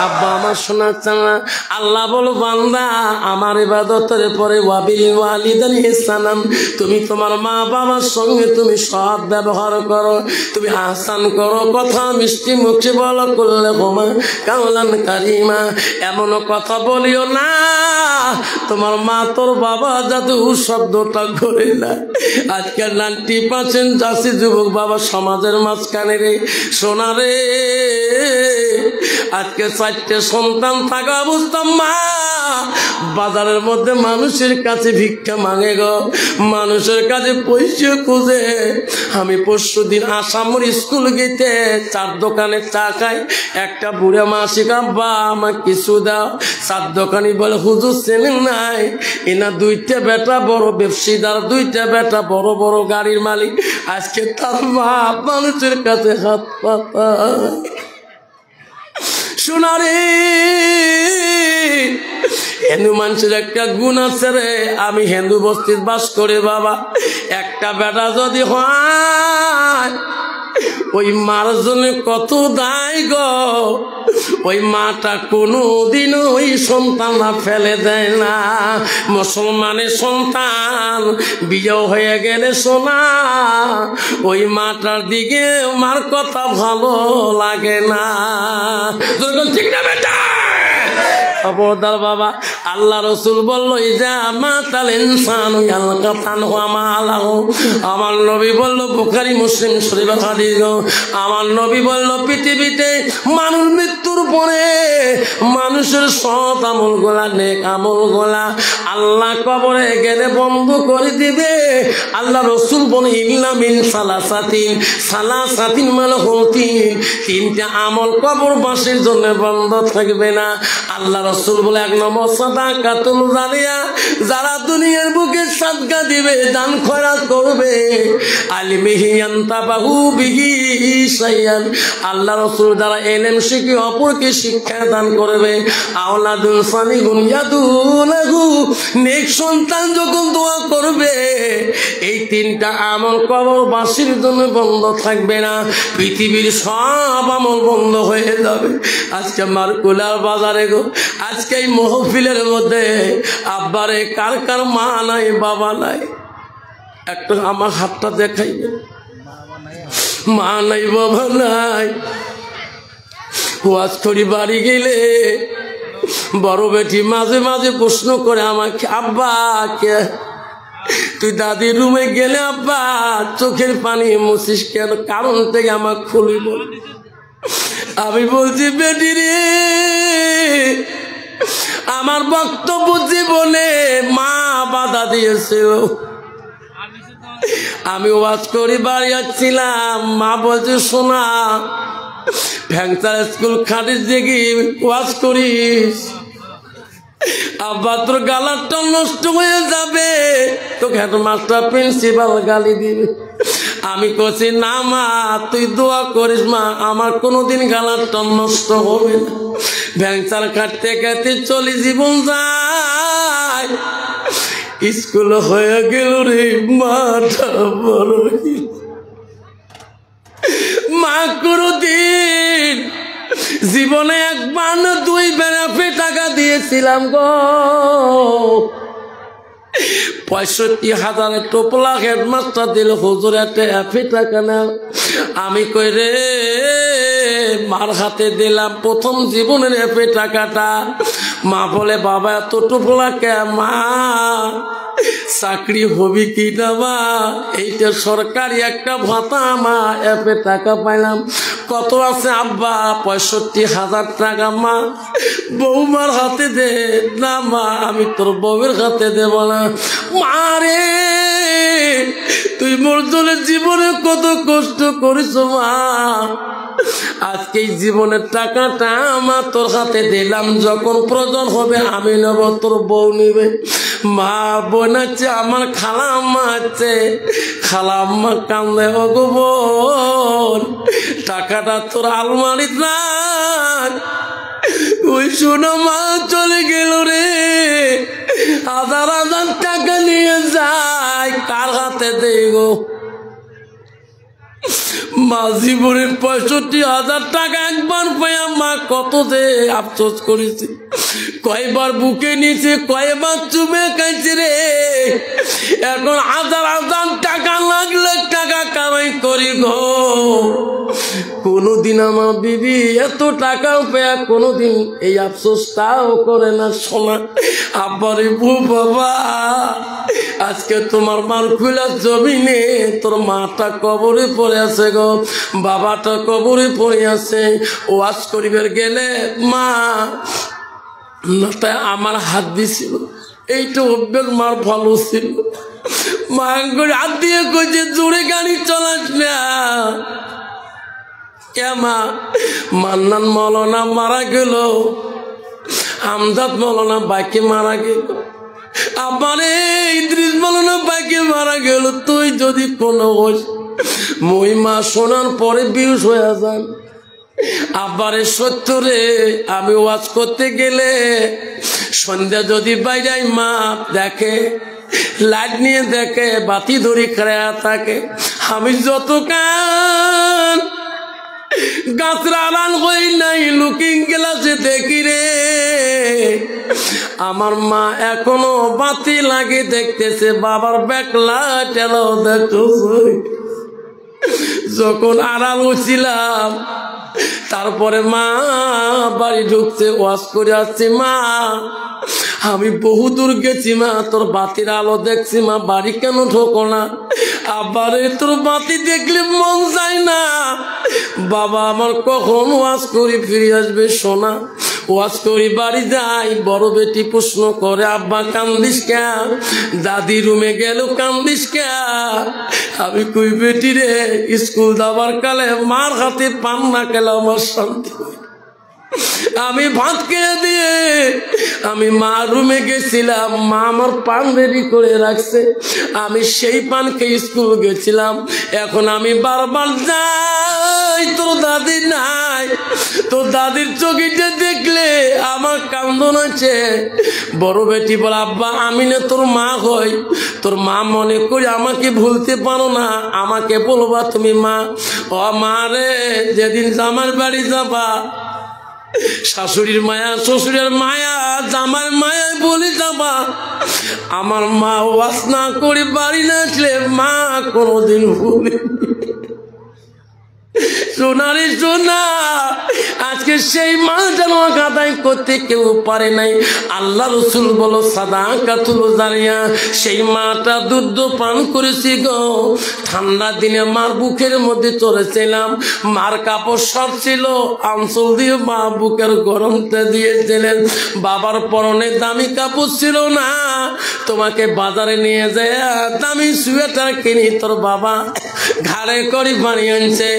A: আব্বা আমার সোনার চানা। আল্লাহ বলো বান্দা আমার ইবাদতের পরে ওয়াবিল ওয়ালিদাইনি ইহসানান, তুমি তোমার মা বাবার সঙ্গে তুমি সৎ ব্যবহার করো, তুমি আহসান করো, কথা মিষ্টি মুখে বলো, করলে হুমা কাওলান কারিমা, এমন কথা বলিও না তোমার মা তোর বাবা যাতে শব্দটা করে না। আজকাল 90% যাচ্ছে যুবক বাবা সমাজের মাঝখানে রে সোনা রে, আজকে 4টে সন্তান থাকা অবস্থা মা বাজারের মধ্যে মানুষের কাছে ভিক্ষা মাঙে গো, মানুষের কাছে পয়সা খুঁজে। আমি পরশুদিন আসামর স্কুল গেতে 4 দোকানে চা খাই, একটা বুড়া মাসিক আব্বা আমার কিছু দাও। 4 দোকানি বলে হুজুর চেনেন নাই, এনা 2টা বেটা বড় ব্যবসায়ীদার, 2টা বেটা বড় বড় গাড়ির মালিক। আজকে তার বাপ মানুষের কাছে হাত পাতা। শোনারে হিন্দু মানুষের একটা গুণ আছে রে, আমি হিন্দু বস্তির বাস করে বাবা, একটা বেটা যদি হয় ওই মার জন্য কত দায় গো, ওই মাটা কোনোদিন ওই সন্তানরা ফেলে দেয় না। মুসলমানের সন্তান বিয়ে হয়ে গেলে সোনা ওই মাটার দিকে মার কথা ভালো লাগে না। ঠিক না বেটা? খবরদার বাবা, আল্লাহ রসুল বললো ইজা মাতাল ইনসানু ইয়ালকাতান ওয়া মালাহু, আমার নবী বললো বুখারী মুসলিম শরীফের হাদিস, আমার নবী বললো পৃথিবীতে মানুষ মৃত্যুর পরে মানুষের সৎ আমল গোলা নেক আমল গোলা আল্লাহ কবরে গেলে বন্ধ করে দিবে। আল্লাহ রসুল বলে ইল্লা মিন সালাসাতিন, সালাসাতিন মানে হল 3টা আমল কবরবাসীর জন্য বন্ধ থাকবে না। আল্লাহ রসুল বলে 1 নম্বর সাদাকাতুল জারিয়া, যারা দুনিয়ার বুকে সাদকা দিবে দান খয়রাত করবে, আলিমিহি ইয়ানতাবাহু বিহি শাইয়ান, আল্লাহ রসুল যারা ইলম শিখে অপরকে শিক্ষা দান করবে, আওলাদুন সালিহুন ইয়াদুলাহু, নেক সন্তান যখন দোয়া করবে, এই 3টা আমল কবরবাসীর জন্য বন্ধ থাকবে না, পৃথিবীর সব আমল বন্ধ হয়ে যাবে। আজকে মার্কুলার বাজারে গো, আজকে এই মহফিলের মধ্যে আব্বারে কার কার মা নাই বাবা নাই, একটা আমার হাতটা দেখাইবে। মা নাই বাবা নাই, ওয়াজ করি বাড়ি গেলে বড় বেটি মাঝে মাঝে প্রশ্ন করে আমাকে, আব্বা কে তুই দাদির রুমে গেলে আব্বা চোখের পানি মুছিস কেন, কারণ থেকে আমার খুলি বল। আমি বলছি বেটি রে, আমার বক্তব্য জীবনে মা বাধা দিয়েছিল। আমি ওয়াজ করি বাড়ি যাচ্ছিলাম, মা বলছে শোনা ভ্যাংচার স্কুল খাটিস দেখি ওয়াজ করিস, আব্বা তোর গালারটা নষ্ট হয়ে যাবে, তোকে হেডমাস্টার প্রিন্সিপাল গালি দিবে। আমি কছি না মা তুই দোয়া করিস মা, আমার কোনোদিন গালারটা নষ্ট হবে না। ভ্যাংচার কাটতে কাটতে চলি জীবন যায়, স্কুল হয়ে গেল রে মাটা বড় মা কোনদিন জীবনে একবার না দুইবার আপনি টাকা দিয়েছিলাম গো 65,000 টোপলা হেডমাস্টার দিল হুজুর একটা অ্যাপে টাকা না আমি কই রে মার হাতে দিলাম প্রথম জীবনের অ্যাপে টাকাটা মা বলে বাবা এত টোপলা কে মা চাকরি হবে কি না মা এইটা সরকারি একটা ভাতা মা অ্যাপে টাকা পাইলাম কত আছে আব্বা 65,000 টাকা মা বৌমার হাতে দে না মা আমি তোর বউয়ের হাতে দেব না মারে তুই মোর জন্য জীবনে কত কষ্ট করিস মা আজকে এই জীবনের টাকাটা আমার তোর হাতে দিলাম যখন প্রয়োজন হবে আমি নেব তোর বউ নেবে মা বোন আছে আমার খালাম্মা আছে খালাম্মা কান্দে গো বোন টাকাটা তোর আলমারিতে রাখ ওই শোনো মা চলে গেল রে 1000 টাকা নিয়ে যায় কার হাতে দেই গো মা জীবনের 65,000 টাকা একবার পেয়ে মা কত দে আফসোস করেছে কয়বার বুকে নিচে কয়বার চুমে খাইছে রে এখন 1000 টাকা লাগলে টাকা কামাই করি গো কোনদিন আমার বিবি এত টাকাও পেয়ে কোনদিন এই আফসোসটাও করে না শোনা আব্বারে বউ বাবা আজকে তোমার মার খুলা জমিনে তোর মাটা কবরে পড়ে আছে গো বাবাটা কবরে পড়ে আছে ওয়াজ করিবার গেলে মা নাটা আমার হাত দিছিল এইটা অভ্যেস মার ভালো ছিল মা করে হাত দিয়ে কইছে জোরে গাড়ি চলাস না কেমা মান্নান মৌলানা মারা গেল আমজাদ মৌলানা বাইকে মারা গেল আমারে ইদ্রিস মৌলানা বাইকে মারা গেল তুই যদি কোনো মহিমা শোনার পরে বিউস হয়ে যান আবারে সত্যরে আমি ওয়াজ করতে গেলে সন্ধ্যা যদি বাইরে মা দেখে লাইট নিয়ে দেখে বাতি ধরে খেয়া থাকে আমি যত কান গাছরা আড়াল হই নাই লুকিং গ্লাসে দেখি রে আমার মা এখনো বাতি লাগে দেখতেছে বাবার ব্যাকলা টেলাও দেখো যখন আড়াল হচ্ছিলাম তারপরে মা বাড়ি ঢুকছে ওয়াজ করে আসছি মা আমি বহু দূর গেছি মা তোর বাতির আলো দেখছি মা বাড়ি কেন ঢোকো না আবারে তোর বাতি দেখলে মন যায় না বাবা আমার কখন ওয়াজ করি ফিরে আসবে সোনা ওয়াজ করি বাড়ি যাই বড় বেটি প্রশ্ন করে আব্বা কান্দিস কে দাদি রুমে গেল কান্দিস কে আমি কই বেটি রে স্কুল যাবার কালে মার হাতে পান না খেলে আমার শান্তি আমি ভাত খেয়ে দিয়ে আমি মা রুমে গেছিলাম মা আমার পান রেডি করে রাখছে আমি সেই পান খেয়ে স্কুল গেছিলাম এখন আমি বারবার যাই তোর দাদি নাই তোর দাদির চোখেতে দেখলে আমার কান্দন আছে বড় বেটি বলে আব্বা আমি না তোর মা হই তোর মা মনে করি আমাকে ভুলতে পারো না আমাকে বলবা তুমি মা ও মা রে যেদিন জামার বাড়ি যাবা শাশুড়ির মায়া শ্বশুরের মায়া জামার মায়া বলে যাবা আমার মা ওয়াজ না করে বাড়ি না আসলে মা কোনোদিন ভুলে সোনারে সোনা আজকে সেই মা যেন আদায় করতে কেউ পারে নাই আল্লাহ রসুল বলো সাদাকাতুল জারিয়া সেই মাটা দুধ পান করেছি গো ঠান্ডা দিনে মার বুকের মধ্যে চড়েছিলাম মার কাপড় সব ছিল আঁচল দিয়ে মা বুকের গরমটা দিয়েছিলেন বাবার পরনে দামি কাপড় ছিল না তোমাকে বাজারে নিয়ে যায় দামি সোয়েটার কিনি তোর বাবা ঘাড়ে করে বানিয়ে আনছে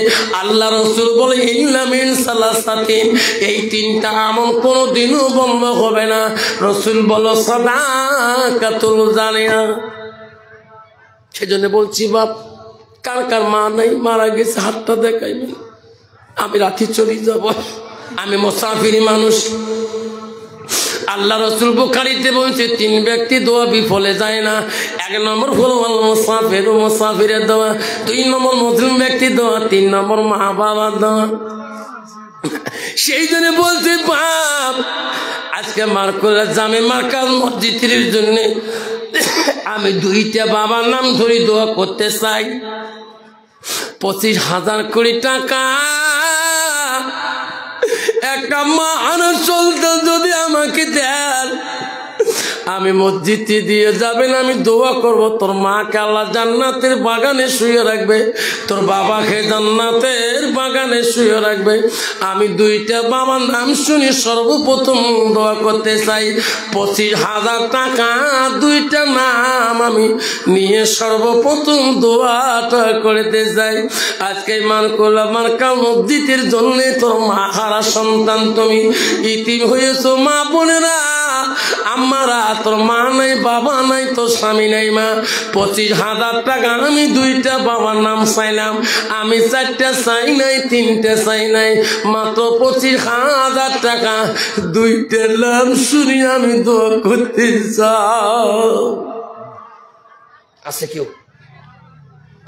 A: আল্লাহ রসুল বলে ইল্লামিন সালাসাতিন এই তিনটা আমল কোনোদিনও বন্ধ হবে না রসুল বলো সাদাকাতুল জারিয়া সেজন্য বলছি বাপ কার কার মা নাই মারা গেছে হাতটা দেখাইবেন আমি রাতে চলে যাব আমি মুসাফিরি মানুষ আল্লাহ রাসূল বুখারীতে বলছে 3 ব্যক্তি দোয়া বিফলে যায় না। 1 নম্বর হলো মুসাফিরের দোয়া, 2 নম্বর মুসলিম ব্যক্তি দোয়া, 3 নম্বর মা বাবার দোয়া। সেই জন্য বলছে বাপ, আজকে মার্কুলা জামে মার্কাজ মসজিদের জন্য আমি 2টা বাবার নাম ধরে দোয়া করতে চাই। 25,000 কোটি টাকা একটা মানুষ চলতে যদি আমাকে দেন, আমি মসজিদে দিয়ে যাবেন, আমি দোয়া করব তোর মাকে আল্লাহ জান্নাতের বাগানে শুয়ে রাখবে, তোর বাবাকে জান্নাতের বাগানে শুয়ে রাখবে। আমি 2টা বাবার নাম শুনি সর্বপ্রথম দোয়া করতে চাই। 25,000 টাকা 2টা নাম আমি নিয়ে সর্বপ্রথম দোয়াটা করতে চাই। আজকে মার্কুলা মার্কা মসজিদের জন্য তোর মা হারা সন্তান, তুমি ইতিম হয়েছো মা বোনেরা, আমারা তোর মা নাই বাবা নাই, তোর স্বামী নাই মা। 25,000 টাকা আমি 2টা বাবার নাম চাইলাম, আমি 4টা চাই নাই, 3টা চাই নাই, মাত্র 25,000 টাকা 2টা নাম শুনি আমি দোয়া করতে চাই। আছে কেউ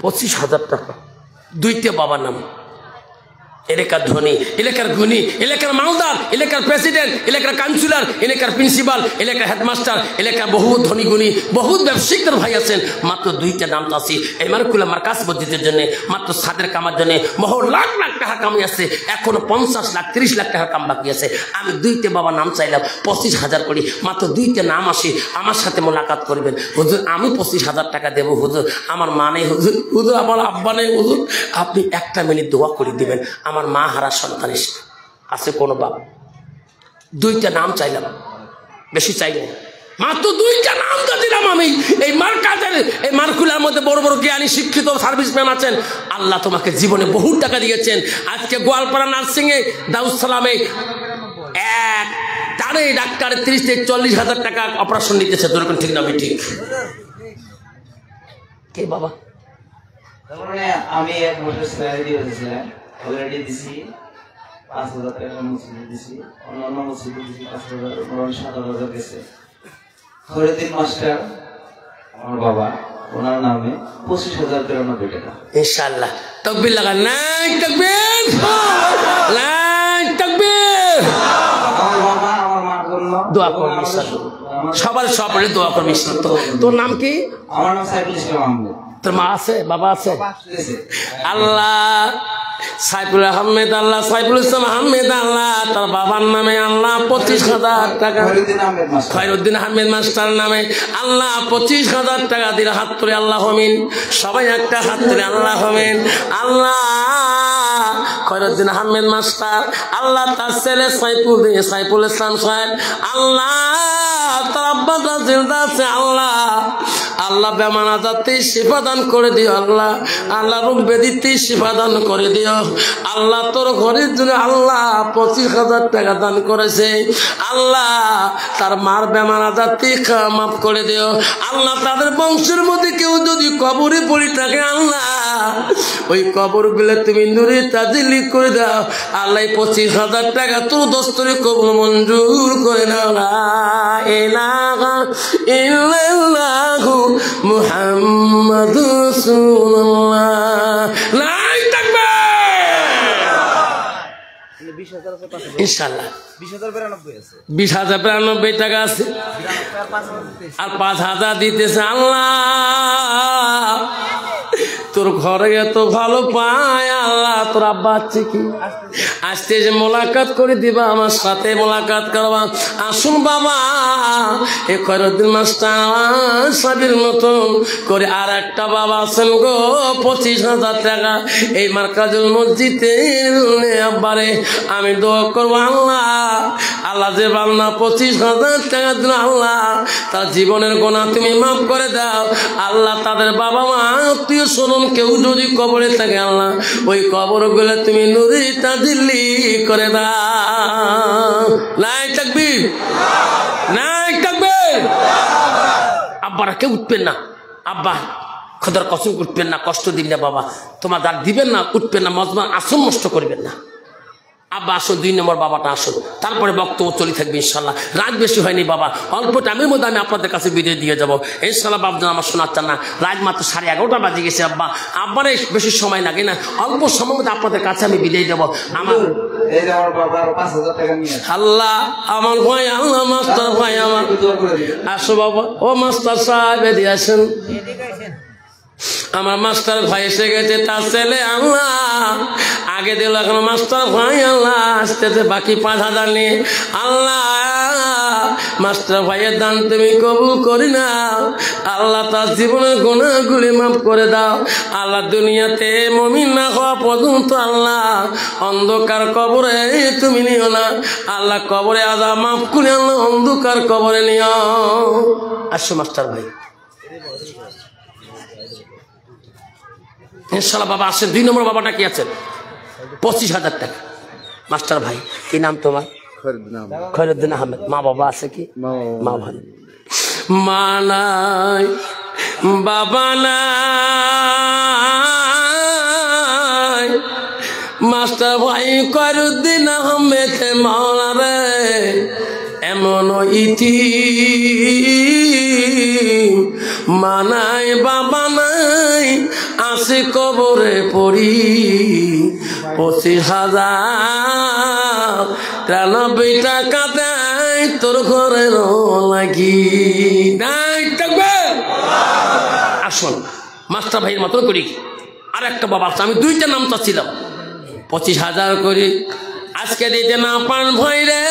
A: 25,000 টাকা 2টা বাবার নাম? এলাকার ধনী, এলাকার গুণী, এলাকার মালদার, এলাকার প্রেসিডেন্ট, এলাকার কাউন্সিলর, এলাকার প্রিন্সিপাল, এলাকার হেডমাস্টার, এলাকার বহুত ধনী গুণী বহুত ব্যবসায়িকদের ভাই আছেন, মাত্র 2টা নাম চাচ্ছি এই মার্কুলা মার্কাজ মসজিদের জন্য, মাত্র ছাদের কামার জন্য বহু লাখ লাখ টাকা কামাই আছে, এখনো 50 লাখ 30 লাখ টাকা কাম বাকি আছে। আমি 2টা বাবার নাম চাইলাম 25,000 কোটি, মাত্র 2টা নাম আসি, আমার সাথে মোলাকাত করবেন। হুজুর আমি 25,000 টাকা দেবো, হুজুর আমার মা নেই, হুজুর হুজুর আমার আব্বা নেই, হুজুর আপনি 1 মিনিট দোয়া করে দিবেন, আমার মা হারা সন্তান আছে কোন বাপ। 2টা নাম চাইলাম, বেশি চাইলে মাত্র 2টা নাম তো দিলাম আমি। এই মার্কাজের এই মার্কুলার মধ্যে বড় বড় জ্ঞানী শিক্ষিত সার্ভিসম্যান আছেন, আল্লাহ তোমাকে জীবনে বহু টাকা দিয়েছেন। আজকে গোয়ালপাড়া নার্সিং এ দাউদ সালামে এক টানে ডাক্তারের 30 থেকে 40,000 টাকা অপারেশন নিতেছে, ধরুন ঠিক না ঠিক? কে বাবা?
B: আমি 1 বছর স্যালারি দিয়েছিলাম, অলরেডি দিছি 5,000 টাকা মসজিদে দিছি, অন্যান্য মসজিদে দিছি 5,000, 7,000 গেছে। ফরিদুদ্দিন মাস্টার আমার বাবা, ওনার নামে 25,093 টাকা।
A: ইনশাআল্লাহ তাকবীর লাগান, নাই তাকবীর, নাই তাকবীর।
B: আমার বাবা আমার মার জন্য
A: দোয়া করবেন, সবার সবাই দোয়া করবেন। তোর নাম কি?
B: আমার নাম সাইফুল ইসলাম আহমেদ।
A: তোর মা আছে বাবা আছে? আল্লাহ সাইফুল আহমেদ, আল্লাহ সাইফুল ইসলাম আহমেদ, আল্লাহ তার বাবার নামে আল্লাহ 25,000 টাকা, খয়রুদ্দিন আহমেদ মাস্টার নামে আল্লাহ 25,000 টাকা দিলে হাত তুলে আল্লাহ আমিন। সবাই একটা হাত তুলে আল্লাহ আমিন। আল্লাহ খয়রুদ্দিন আহমেদ মাস্টার, আল্লাহ তার ছেলে সাইফুল ইসলাম সাহেব, আল্লাহ তার আব্বা জিন্দা আছে, আল্লাহ আল্লাহ বেমান আজাতে শিফা দান করে দিও, আল্লাহ আল্লাহ রোগ ব্যাধিতে শিফা দান করে দিও। আল্লাহ তোর ঘরের জন্য আল্লাহ 25,000 টাকা দান করেছে, আল্লাহ তার মার বেমান আজাতে মাফ করে দিও। আল্লাহ তাদের বংশের মধ্যে কেউ যদি কবরে পড়ে থাকে, আল্লাহ ওই কবর গুলো তুমি নূরে তাজিলি করে দাও। আল্লাহ 25,000 টাকা তোর দস্তরে কবর মঞ্জুর করে দাও। লা ইলাহা ইল্লাল্লাহু মুহাম্মাদুর রাসূলুল্লাহ। লাই তাকবীর। ইনশাআল্লাহ 20,092 টাকা আছে, আর 5,000 দিতেছে। আল্লাহ তোর ঘরে এত ভালো পায়, আল্লাহ তোর আব্বা আছে কি? আসতে যে মোলাকাত করে দিবা, আমার সাথে মোলাকাত করবা। আসুন বাবা, এ খয়রুদ্দিন মাস্টার সাবির মতন করে আর একটা বাবা আছেন গো, 25,000 টাকা এই মার্কাজুল মসজিদে আব্বারে আমি দোয়া করবো। আল্লাহ আল্লাহ যে বাংলা 25,000 টাকা দিল, আল্লাহ তার জীবনের গোনা তুমি মাফ করে দাও। আল্লাহ তাদের বাবা মা আত্মীয় স্বজন কেউ যদি কবরে থাকে, আল্লাহ ওই কবর গুলো তুমি নুরে তাজিলি করে দাও। নাই তাকবীর, নাই তাকবীর। আব্বারা কেউ উঠবেন না, আব্বা খোদার কসম উঠবেন না, কষ্ট দিন না বাবা, তোমার দাঁড় দিবেন না, উঠবেন না, মজমা আসন নষ্ট করবেন না। আব্বা আসুন, 2 নম্বর বাবাটা আসুন, তারপরে বক্তব্য চলে থাকবে ইনশাল্লাহ। রাত বেশি হয়নি বাবা, অল্প টাইমের মধ্যে আমি আপনাদের কাছে বিদায় দিয়ে যাবো ইনশাল্লাহ। বাবজান আমার শোনাচ্ছেন না, রাত মাত্র 11:30 বাজে গেছে আব্বা। আব্বার বেশি সময় লাগে না, অল্প সময় মধ্যে আপনাদের কাছে আমি বিদায় দেবো। আমার আল্লাহ আমার ভাই, আল্লাহ মাস্টার ভাই আমার, আসো বাবা। ও মাস্টার সাহেব এদিকে আসেন, আমার মাস্টার ভাই এসে গেছে, তার ছেলে আল্লাহ আগে দিল, এখন মাস্টার ভাই আল্লাহ আসতেছে বাকি 5,000 নিয়ে। আল্লাহ মাস্টার ভাইয়ের দান তুমি কবুল করি না আল্লাহ, তার জীবনের গুনাহগুলি মাফ করে দাও আল্লাহ। দুনিয়াতে মুমিন না হওয়া পর্যন্ত আল্লাহ অন্ধকার কবরে তুমি নিও না আল্লাহ, কবরে আযাব মাফ করে আল্লাহ অন্ধকার কবরে নিও। আসো মাস্টার ভাই ইনশাল্লাহ। বাবা আসেন, 2 নম্বর বাবাটা কি আছেন? 25,000 টাকা। মাস্টার ভাই কি নাম তোমার? খৈরুদ্দিন আহমেদ। মা বাবা আছে কি? মা ভাই, মা নাই বাবা নাই, মাস্টার ভাই খৈরুদ্দিন আহমেদ মাওলা রে এমন ইতি, মা নাই বাবা নাই আসে কবরে পড়ি, 25,093 টাকা দেয় তোর ঘরে লাগি। আসুন মাস্টার ভাইয়ের মতো করি। আর একটা বাবা আছে, আমি 2টা নাম চাচ্ছিলাম, 25,000 করি। আজকে দিতে না পান ভাই রে,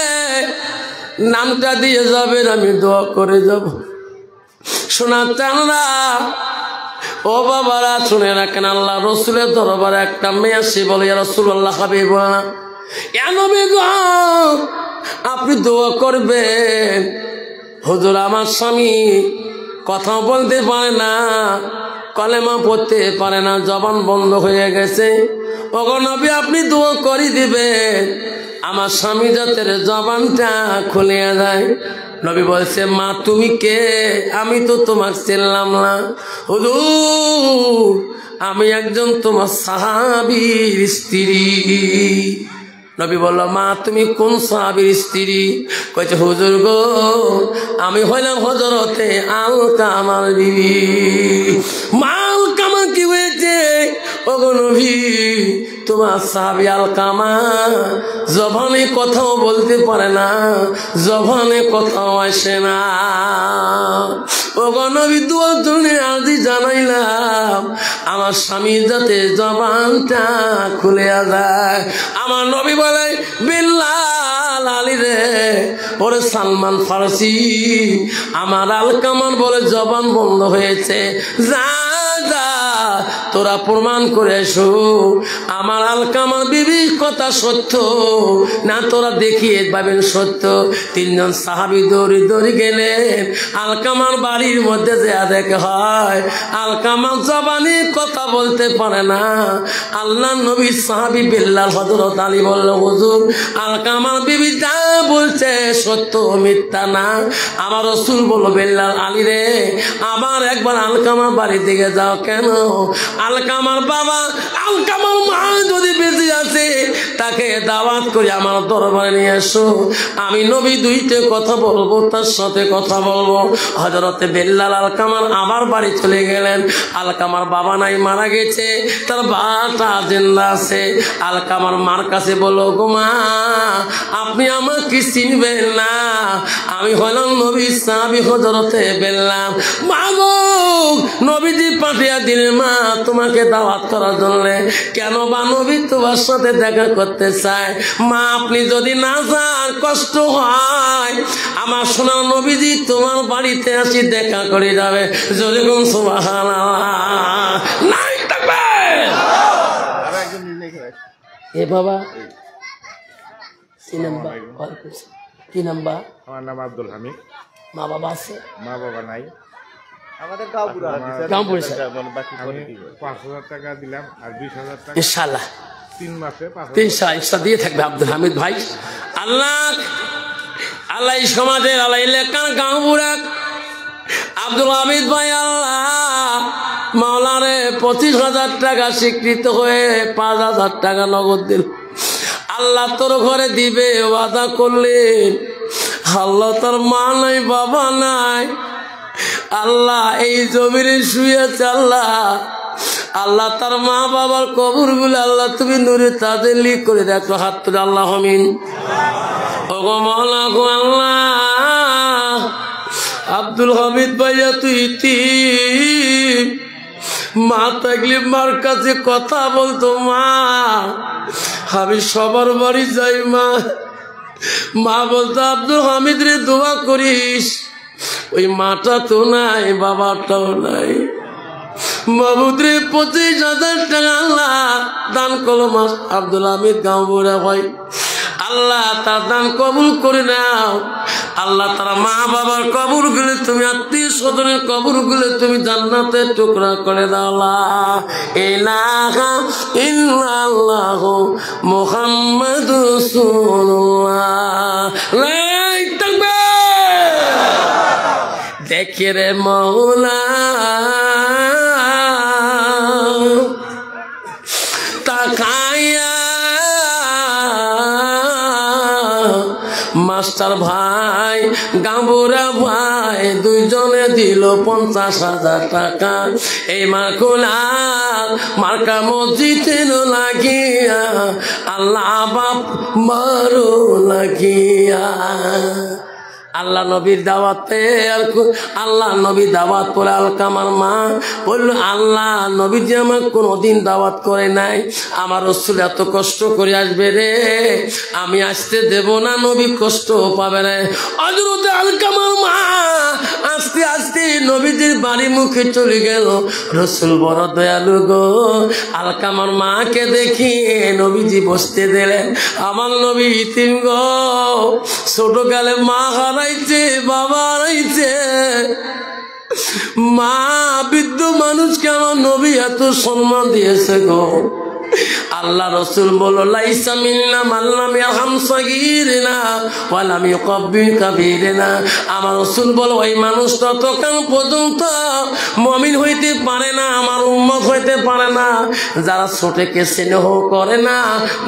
A: নামটা দিয়ে যাবেন, আমি দোয়া করে যাব। শোনা চানরা ও বাবারা শুনে রাখেন, আল্লাহ রসুলের দরবারে একটা মেয়ে আসে, বলে ইয়া রাসূলুল্লাহ হাবিবানা, ইয়া নবী গো আপনি দোয়া করবেন, হুজুর আমার স্বামী কথা বলতে পারে না, কলেমা পড়তে পারে না, জবান বন্ধ হয়ে গেছে, ওগো নবী আপনি দোয়া করে দিবেন আমার স্বামী যাতে জবানটা খুলে যায়। নবী বলছে, মা তুমি কে? আমি তো তোমাকে চিনলাম না। হুজুর আমি একজন তোমার সাহাবীর স্ত্রী। নবী বলল, মা তুমি কোন সাহাবীর স্ত্রী? কইছে, হুজুর গো আমি হইলাম হযরতে আলকামার বিবি। মা আলকামা কি হয়েছে? ওগো নবী তোমার সাহাবী আলকামা জবানে কথাও বলতে পারে না, জবানে কথাও আসে না। ওগো নবী দুয়ার জন্য আরজি জানাইলাম আমার স্বামী যাতে জবানটা খুলে যায়। আমার নবী বলে, বিল্লাল আলী রে, ওরে সালমান ফারসি, আমার আলকামার বলে জবান বন্ধ হয়েছে, যা যা তোরা প্রমাণ করে এসো আমার আলকামার বিবির কথা সত্য না, তোরা দেখিয়ে পাবেন সত্য। 3 জন সাহাবী দৌড়ি দৌড়ি গেলেন আলকামার বাড়ির মধ্যে, যা দেখে হয় আলকামার জবানে কথা বলতে পারে না। আল্লাহ নবীর সাহাবী বিল্লাল হযরত আলী বলল, হুজুর আলকামার বিবি যা বলছে সত্য মিথ্যা না। আমার রাসূল বলল, বিল্লাল আলী রে আবার একবার আলকামার বাড়ি দিকে যাও। কেন? আলকামার বাবা আলকামার মা যদি বেঁচে আছে তাকে দাওয়াত করে আমার দরবারে নিয়ে এসো, আমি নবী 2টা কথা বলবো, তার সাথে কথা বলবো। হযরতে বিল্লাল আলকামার আবার বাড়ি চলে গেলেন। আলকামার বাবা নাই, মারা গেছে, তার বাবাটা জিন্দা আছে। আলকামার মার কাছে বলল, গো মা আপনি আমাকে চিনবেন না, আমি হলাম নবীর সাহাবী হযরতে বিল্লাল। মা গো নবীজি পাঠিয়ে দিলেন মা তোমাকে দাওয়াত করার জন্য। কেন? বা নবী তোমার সাথে দেখা করতে চায়। মা আপনি যদি না যান কষ্ট হয়, আমার সোনার নবীজি তোমার বাড়িতে আসি দেখা করে যাবে। যদি কোন সুবহানাল্লাহ নাই থাকবে। এ বাবা কি নাম্বার?
C: আমার নাম আব্দুল হামিদ।
A: মা বাবা আছে?
C: মা বাবা নাই,
B: আমাদের গাঁও পুরা
A: কেমন পড়েছে?
C: 5,000 টাকা দিলাম আর 20,000 টাকা
A: ইনশাআল্লাহ
C: 3 মাসে
A: 300 দিয়ে থাকবে আব্দুল হামিদ ভাই। আল্লাহ আল্লাহ সমাজের আল্লাহ এলাকার গাঁও বুড়া আব্দুল হামিদ ভাই আল্লাহ মাওলারে 25,000 টাকা স্বীকৃত হয়ে 5,000 টাকা নগদ দিল। আল্লাহ তোর ঘরে দিবে ওয়াদা করলেন। আল্লাহ তার মা নাই বাবা নাই, আল্লাহ এই জমিনে শুয়েছে। আল্লাহ তার মা বাবার কবর গুলো আল্লাহ তুমি নূরে তাদের লিক করে দেখো। হাত তুলে আল্লাহ আমিন। ওগো মাওলা গো আল্লাহ, আব্দুল হামিদ ভাইয়া তুই ইতিম, মা থাকলে মার কাছে কথা বলতো। মা আমি সবার বাড়ি যাই, মা বলতো আব্দুল হামিদ রে দোয়া করিস। ওই মাটা তো নাই, বাবাটাও নাই। মাহবুদরে 25,000 টাকা আল্লাহ দান করলো মা আব্দুল হামিদ গাঁও বড়া ভাই। আল্লাহ তার দান কবুল করে নাও। আল্লাহ তারা মা বাবার কবর গুলো তুমি, আত্মীয় স্বজনের কবর গুলো তুমি জান্নাতের টুকরা করে দাও। লা ইলাহা ইল্লাল্লাহু মুহাম্মাদুর রাসূলুল্লাহ। দেখে রে মওলা তাকায়া, মাস্টার ভাই গাঁবুরা ভাই দুইজনে দিল 50,000 টাকা। এই মার্কুলা মার্কা মসজিদে লাগিয়া, আল্লাহ বাপ মারো লাগিয়া। আল্লাহ নবীর দাওয়াতে, আল্লাহ নবী দাওয়াত পরে আলকামার মা বলল, আল্লাহ নবী যে আমার কোনোদিন দাওয়াত করে নাই, আমার রাসূল এত কষ্ট করে আসবে রে, আমি আসতে দেব না, নবী কষ্ট পাবে না। হযরত আলকামার মা আস্তে আস্তে নবীজির বাড়ি মুখে চলে গেল। রাসূল বড় দয়ালু গো, আলকামার মাকে দেখি নবীজি বসতে দিলেন। আমার নবী ইতিম গো, ছোটকালে মা হারাইছে, বাবা হারাইছে, মা বৃদ্ধ মানুষকে আমার নবী এত সম্মান দিয়েছে গো। আল্লাহ রাসূল বলল, লাইসা মিন্না মান লাম ইয়ারহাম সাগীরিনা ওয়া লাম ইউকাব্বির কাবীরিনা। আমার রাসূল বল, ওই মানুষ ততক্ষণ পর্যন্ত মুমিন হইতে পারে না, আমার উম্মত হইতে পারে না, যারা ছোটকে স্নেহ করে না,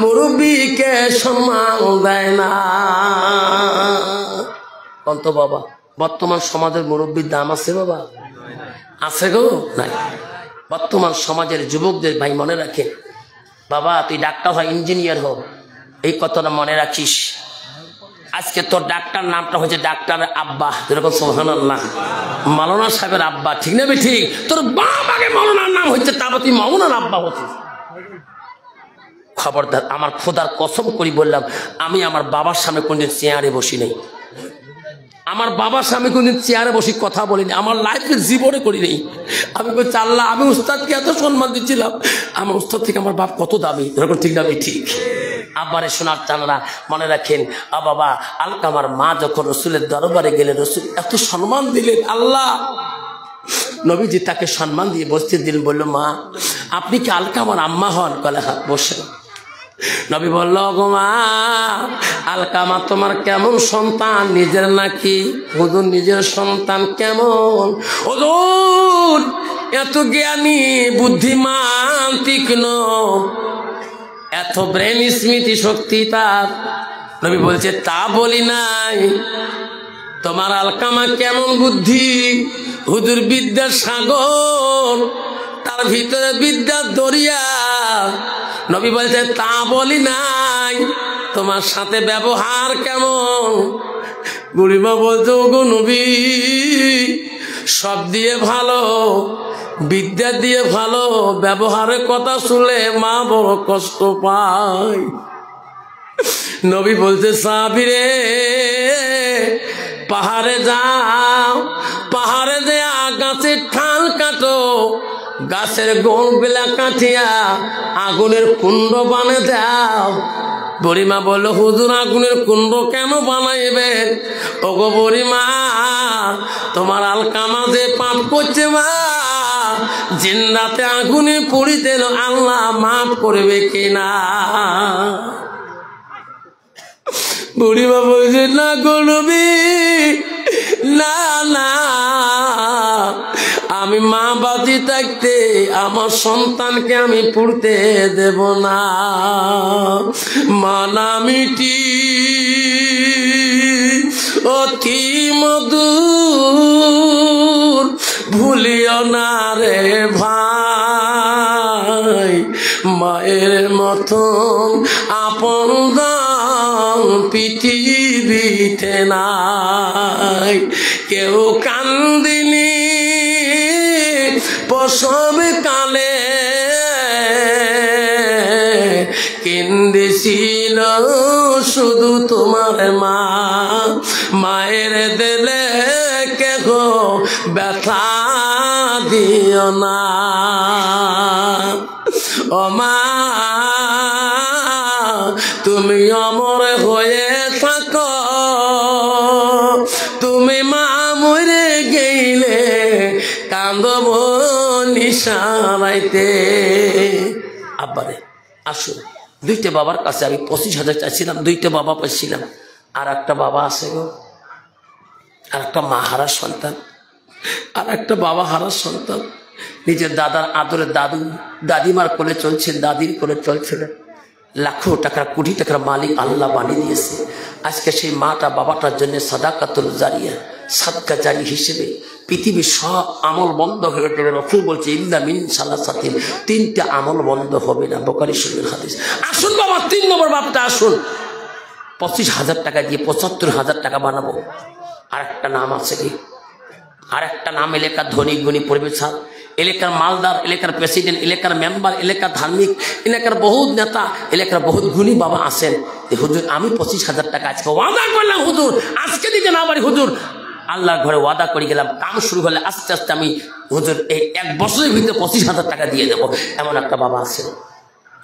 A: মুরব্বিকে সম্মান দেয় না। কত বাবা, বর্তমান সমাজের মুরব্বির দাম আছে বাবা? আছে গো? নাই। বর্তমান সমাজের যুবকদের ভাই মনে রাখেন, বাবা তুই ডাক্তার হয়, ইঞ্জিনিয়ার হোক, এই কথাটা মনে রাখিস। আজকে তোর ডাক্তার নামটা হচ্ছে ডাক্তার আব্বা, যেরকম সুবহানাল্লাহ, মাওলানা সাহেবের আব্বা, ঠিক না? ঠিক। তোর বাপ আগে মাওলানার নাম হচ্ছে, তারপর তুই মাওলানার আব্বা হচ্ছিস। খবরদার, আমার খোদার কসম করি বললাম, আমি আমার বাবার সামনে কোনদিন চেয়ারে বসি নেই, আমার বাবার সামনে কোনদিন চেয়ারে বসে কথা বলিনি, আমার লাইফে জীবনে করি নেই। আমি বলছি আল্লাহ, আমি উস্তাদকে এত সম্মান দিচ্ছিলাম, আমার উস্তাদ থেকে আমার বাপ কত দামি, এরকম ঠিক না? ঠিক। আব্বারে শোনার টানারা মনে রাখেন, বাবা আলকামার মা যখন রসুলের দরবারে গেলেন, রসুল এত সম্মান দিলেন, আল্লাহ নবীজি তাকে সম্মান দিয়ে বসতে দিলেন। বলল, মা আপনি কি আলকামার আম্মা হন? বলে হ্যাঁ, বসে। নবী বলল, গো মা আলকামা তোমার কেমন সন্তান? নিজের নাকি? হুজুর নিজের সন্তান। কেমন? হুজুর এত জ্ঞানী, বুদ্ধিমান, তীক্ষ্ণ, এত ব্রেন, স্মৃতি শক্তি তার। নবী বলছে, তা বলি নাই, তোমার আলকামা কেমন বুদ্ধি? হুজুর বিদ্যার সাগর, তার ভিতরে বিদ্যার দরিয়া। নবী বলছে, তা বলি নাই, তোমার সাথে ব্যবহার কেমন? বুড়িমা বলছে, ওগো নবী সব দিয়ে ভালো, বিদ্যা দিয়ে ভালো, ব্যবহারের কথা শুনলে মা বড় কষ্ট পায়। নবী বলছে, সাহাবীরে পাহাড়ে যাও, পাহাড়ে দেয়া গাছের ঠাল কাটো, গাছের গোল বেলা কাটিয়া আগুনের কুণ্ড বানিয়ে দাও। বুড়িমা বলল, হুজুর আগুনের কুণ্ড কেন বানাইবেন? ওগো বুড়িমা, তোমার আলকামা যে পাপ করছে মা, জিন্নাতে আগুনে পুড়িতে আল্লাহ মাফ করবে কিনা? বুড়িমা বলছে, না গো নবী, না না, আমি মা বাদি থাকতে আমার সন্তানকে আমি পড়তে দেব না। মানামিটি অতি মধুর ভুলিও না রে ভাই, মায়ের মতন আপন পৃথিবীতে নাই। কেউ কান্দিনি প্রসব কালে, কেন্দেছিল শুধু তোমার মা। মায়ের দিলে কেহ ব্যথা দিও না। ও মা তুমি অমর হয়ে থাকো, তুমি মা মরে গেলে কান্দব নিশানাইতে। আব্বারে আসুন, দুইটা বাবার কাছে আমি 25,000 চাইছিলাম, দুইটা বাবা পাইছিলাম। আর একটা বাবা আছে গো, আর একটা মা হারার সন্তান, আর একটা বাবা হারার সন্তান। নিজের দাদার আদরের দাদু দাদিমার কোলে চলছে, দাদির কোলে চলছিলেন। লাখো টাকার কোটি টাকার মালিক আল্লাহ বানিয়ে দিয়েছে। আজকে সেই মাটা বাবাটার জন্য সাদাকাতুল জারিয়া, সাদকা জারি হিসেবে পৃথিবীর সব আমল বন্ধ হয়ে যাবে। রসুল বলছে ইল্লা মিন সালাসাতিন, 3টা আমল বন্ধ হবে না, বুখারী শরীফের হাদিস। আসুন বাবা, 3 নম্বর বাপটা আসুন। 25,000 টাকা দিয়ে 75,000 টাকা বানাবো। আর একটা নাম আছে কি, আর একটা নাম এলাকার ধনী গুণী পরিবেশক, এলাকার মালদার, এলাকার প্রেসিডেন্ট, এলাকার মেম্বার, এলাকার ধার্মিক, এলাকার বহুত নেতা, এলাকার বহুত গুণী বাবা আসেন। হুজুর আমি 25,000 টাকা আজকে ওয়াদা করলাম, হুজুর আজকে দিতে না পারি হুজুর, আল্লাহর ঘরে ওয়াদা করে গেলাম, কাম শুরু হলে আস্তে আস্তে আমি হুজুর এই 1 বছরের ভিতরে 25,000 টাকা দিয়ে দেবো। এমন একটা বাবা আছেন,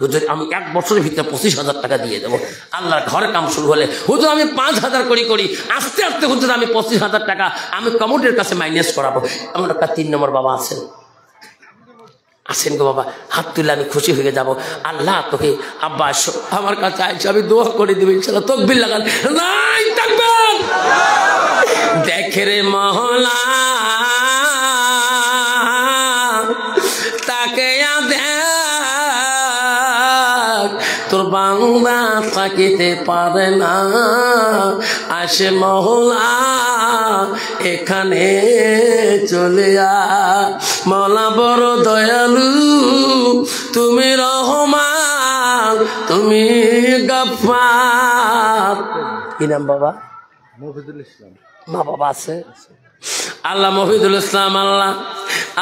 A: হুজুর আমি 1 বছরের ভিতরে 25,000 টাকা দিয়ে দেবো। আল্লাহর ঘরে কাম শুরু হলে হুজুর আমি 5,000 করি আস্তে আস্তে হুজুর আমি 25,000 টাকা আমি কমিটির কাছে মাইনাস করাবো। এমন একটা 3 নম্বর বাবা আছেন, আসেন গো বাবা, হাত তুলে আমি খুশি হয়ে যাব। আল্লাহ তোকে আব্বা আমার কাছে আইসা আমি দোয়া করে দেবো ইনশাআল্লাহ। তকবীর লাগান, নাই তাকবীর। দেখে রে মহলা তাকে তোর বাংলা থাকিতে পারে না, আসে মহলা এখানে চলে আ। মওলা বড় দয়ালু, তুমি রহমান, তুমি গফফার। কি নাম বাবা?
C: মফিদুল ইসলাম।
A: মা বাবা আছে? আল্লাহ মফিদুল ইসলাম, আল্লাহ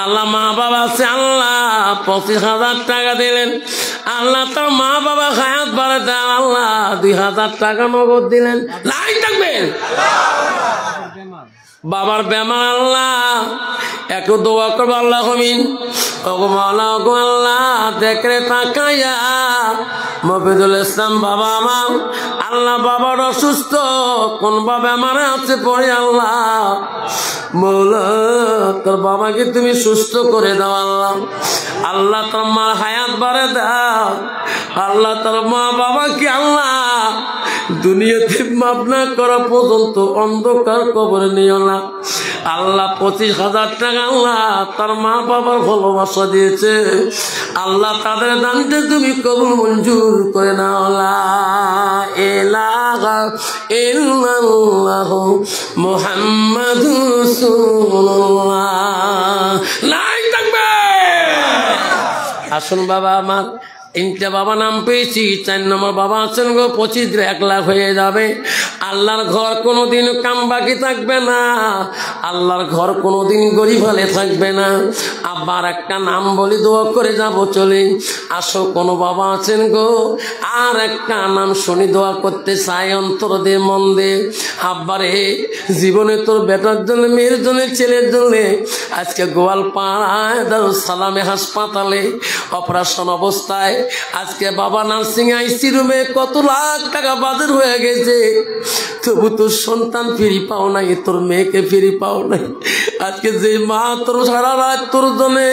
A: আল্লাহ মা বাবা আছে, আল্লাহ 25,000 টাকা দিলেন। আল্লাহ তার মা বাবা হায়াত বাড়াতে আল্লাহ 2,000 টাকা নগদ দিলেন। লাই থাকবেন বাবার বেমার, আল্লাহ একটু দোয়া করবো। আল্লাহ হমিন ওগো মাওলা, ওগো আল্লাহ দেখরে তাকাইয়া মফিদুল ইসলাম বাবা আমার, আল্লাহ বাবার অসুস্থ, কোন বাবা আমারে আছে পড়ে, আল্লাহ মৌলা তোর বাবাকে তুমি সুস্থ করে দাও। আল্লাহ আল্লাহ তোর মার হায়াত বাড়ে দাও। আল্লাহ তোর মা বাবাকে আল্লাহ দুনিয়াতে মাপ না করা পর্যন্ত অন্ধকার কবরে নিও না। আল্লাহ 25,000 টাকা আল্লাহ তার মা বাবার ভালোবাসা দিয়েছে, আল্লাহ তাদের দানকে তুমি কবুল মঞ্জুর করে নাও। লা ইলাহা ইল্লাল্লাহু মুহাম্মাদুর রাসূলুল্লাহ। লাই তাকবীর। আসুন বাবা আমার, 3টে বাবা নাম পেয়েছি, 4 নম্বর বাবা আছেন গো, 25 1 লাখ হয়ে যাবে। আল্লাহর ঘর কোনোদিন কাম বাকি থাকবে না, আল্লাহর ঘর কোনোদিন গরিব হলে থাকবে না। আবার একটা নাম বলি দোয়া করে যাব চলে। আসো কোনো বাবা আছেন গো, আর একটা নাম শুনি দোয়া করতে চাই অন্তর দে মন দে। আব্বারে জীবনে তোর বেটার জন্য, মেয়ের জন্য, ছেলের জন্য আজকে গোয়ালপাড়ায় দারুস সালামে হাসপাতালে অপারেশন অবস্থায় আজকে বাবা নার্সিং আইসি রুমে কত লাখ টাকা বাজার হয়ে গেছে। তবু তোর সন্তান ফিরি পাও নাই, তোর মেয়েকে ফিরি পাও নাই। আজকে যে মা তোর সারা রাত তোর জন্যে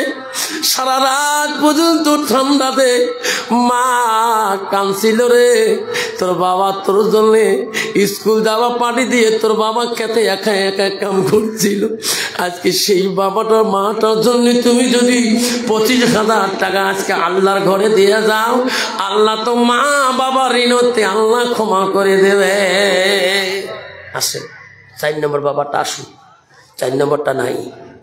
A: সারা রাত পর্যন্ত ঠান্ডাতে মা কাঁদছিল রে, তোর বাবা তোর জন্যে স্কুল যাওয়া পাটি দিয়ে তোর বাবা খেতে একা একা কাম করছিল। আজকে সেই বাবাটার মাটার জন্য তুমি যদি 25,000 টাকা আজকে আল্লাহর ঘরে দিয়ে যাও, আল্লাহ তো মা বাবা ঋণতে আল্লাহ ক্ষমা করে দেবে। আসেন 4 নম্বর বাবাটা আসুন, 4 নম্বরটা নাই।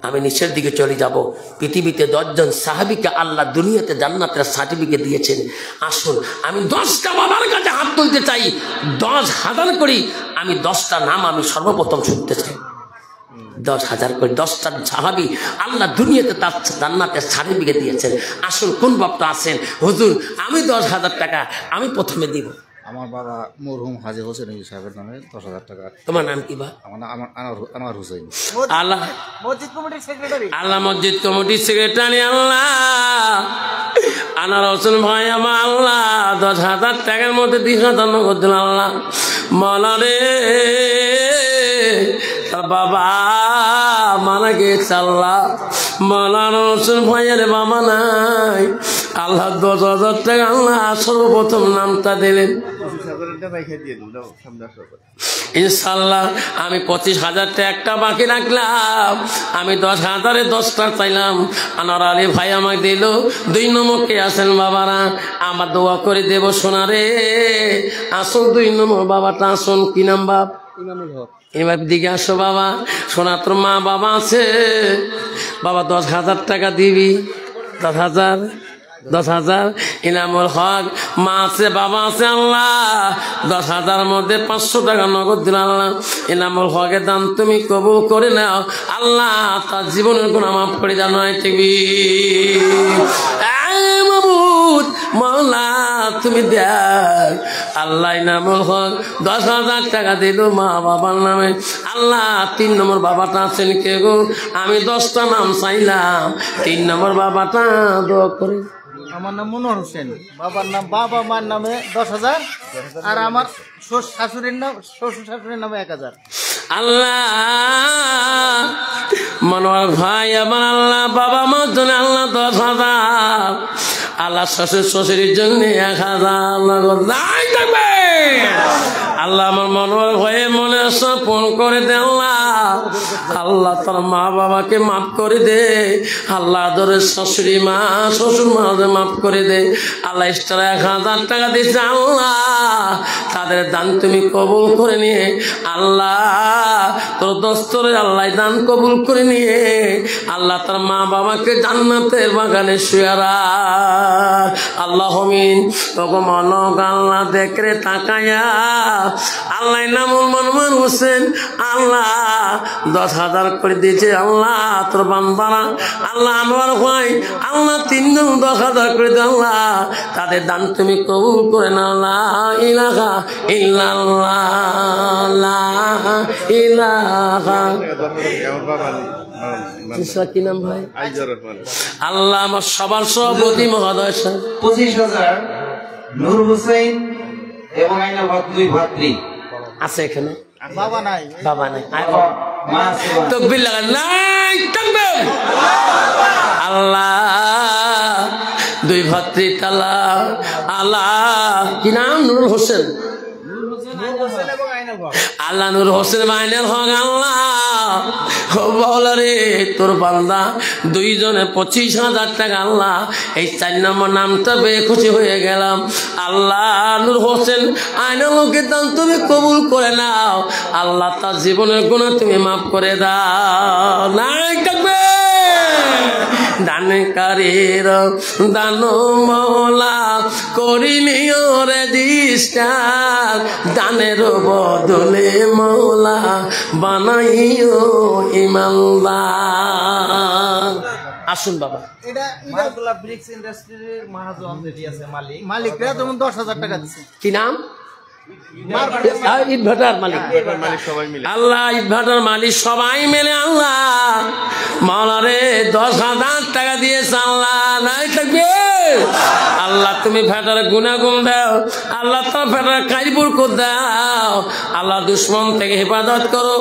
A: আমি নিচের দিকে চলে যাব। পৃথিবীতে 10 জন সাহাবীকে আল্লাহ দুনিয়াতে জান্নাতের সার্টিফিকেট দিয়েছেন। আসুন আমি 10টা বাবার কাছে হাত তুলতে চাই, 10,000 করি আমি 10টা নাম আমি সর্বপ্রথম শুনতে চাই। 10,000 করে 10টা সাহাবী আল্লাহ দুনিয়াতে তার জান্নাতের সার্টিফিকেট দিয়েছেন। আসুন কোন বাপটা আছেন? হুজুর আমি 10,000 টাকা আমি প্রথমে দিব।
D: আমার বাবা মরহুম হাজী হোসেন সাহেবের নামে 10,000 টাকা।
A: তোমার নাম কি বা?
D: আমার নাম আনোয়ার হোসেন।
A: আল্লাহ
E: মসজিদ কমিটির সেক্রেটারি।
A: আল্লাহ মসজিদ কমিটির সেক্রেটারি আল্লাহ আনোয়ার হোসেন ভাই আমার আল্লাহ 10,000 টাকার মধ্যে 20,000 নগদ দিল আল্লাহ। মাওলা রে তার বাবা মারা গেছে আল্লাহ, মাওলানা হোসেন ভাইয়ের বাবা নাই আল্লাহ। 10,000 টাকা আল্লাহ সর্বপ্রথম নামটা দিলেন। ইনশাল্লাহ আমি 25,000 টাকা একটা বাকি রাখলাম, আমি 10,000-এ 10টা চাইলাম। আনোয়ার আলী ভাই আমাকে দিল। 2 নম্বর কে আছেন বাবারা? আমার দোয়া করে দেব সোনারে। আসুন 2 নম্বর বাবাটা আসুন। কি নাম বাপ? এবার দিকে আসো বাবা। সোনা তোর মা বাবা আছে বাবা, 10,000 টাকা দিবি। 10,000 ইনামুল হক মা আছে বাবা আছে আল্লাহ। 10,000 মধ্যে 500 টাকা নগদ দিল আল্লাহ। ইনামুল হকের দান তুমি কবুল করে নাও আল্লাহ, তার জীবনের গুনাহ মাফ করে দাও। নয় টিভি মাওলা তুমি দেখ আল্লাহ। ইনামুল হক 10,000 টাকা দিল মা বাবার নামে আল্লাহ। 3 নম্বর বাবাটা আছেন কে গো? আমি 10টা নাম চাইলাম, 3 নম্বর বাবাটা দোয়া করে।
E: আমার নাম মনোহর হোসেন, বাবার নাম বাবা মার নামে 10,000 আর আমার শ্বশুর শাশুড়ির নামে 1,000।
A: আল্লাহ মনোহর ভাই আমার আল্লাহ বাবা মার জন্য আল্লাহ 10,000, আল্লাহ শ্বশুর শ্বশুরের জন্য 1,000 আল্লাহ। আমার মনোহর ভাইয়ের মনে সব ফোন করে দে আল্লাহ। আল্লাহ তার মা বাবাকে মাফ করে দে আল্লাহ। আদরের শাশুড়ি মা শ্বশুর মাকে মাফ করে দে আল্লাহ। এক্সট্রা 1,000 টাকা দিচ্ছে আল্লাহ, তাদের দান তুমি কবুল করে নিয়ে আল্লাহ তোর দস্তরে আল্লাহ দান কবুল করে নিয়ে আল্লাহ তার মা বাবাকে জান্নাতের বাগানে শুয়ে রাখ আল্লাহ। মিন তোকে মনক আল্লাহ দেখরে তাকায়া আল্লাহ। নামুল মনমান হোসেন আল্লাহ 10,000 করে দিয়েছে আল্লাহ তোর বান্দারা আল্লাহ। আনোয়ার ভাই আল্লাহ 3 জন 10,000 করে দে আল্লাহ, তাদের দান তুমি কবুল করে নাও। লা ইলাহা ইল্লাল্লাহ লা ইলাহা। কি নাম ভাই? আল্লাহ আমার সবার সভাপতি মহোদয়
B: 25,000 নূর হোসেন এবং আইনাল হক 2 ভাতৃ
A: আছে এখানে।
E: বাবা নাই,
A: বাবা নাই।
B: মা আছে।
A: তাকবীর লাগান নাই তাকবীর। আল্লাহ 2 ভাতৃ তালা আল্লাহ কি নাম? নুরুল হোসেন আল্লাহ। নূর হোসেন মাইনের হক আল্লাহ। বাউলা রে তোর বান্দা 2 জনে 25,000 টাকা আল্লাহ। এই 4 নম্বর নামটা পেয়ে খুশি হয়ে গেলাম আল্লাহ। নূর হোসেন আইনের লোকের দান তুমি কবুল করে নাও আল্লাহ, তার জীবনের গুনাহ তুমি মাফ করে দাও। নাই থাকবে দানকারীর দান মওলা করিনিও রেজিস্টার, দানের বদলে মওলা বানাইও ইমানদার। আসুন বাবা।
E: এটা মালগুলা ব্রিক্স ইন্ডাস্ট্রির মহাজন যেটি আছে মালিকরা যেমন 10,000 টাকা দিচ্ছে।
A: কি নাম? ইটভাটার মালিক আল্লাহ। ইটভাটার মালিক সবাই মিলে আল্লাহ মাওলা রে 10,000 টাকা দিয়েছে আল্লাহ। নাই থাকবে আল্লাহ। আল্লাহ তুমি ফেটার গুনাগুন দাও, আল্লাহ তোমার ফেটার কাজপুর দাও, আল্লাহ দুশ্মন থেকে হেফাজত করো।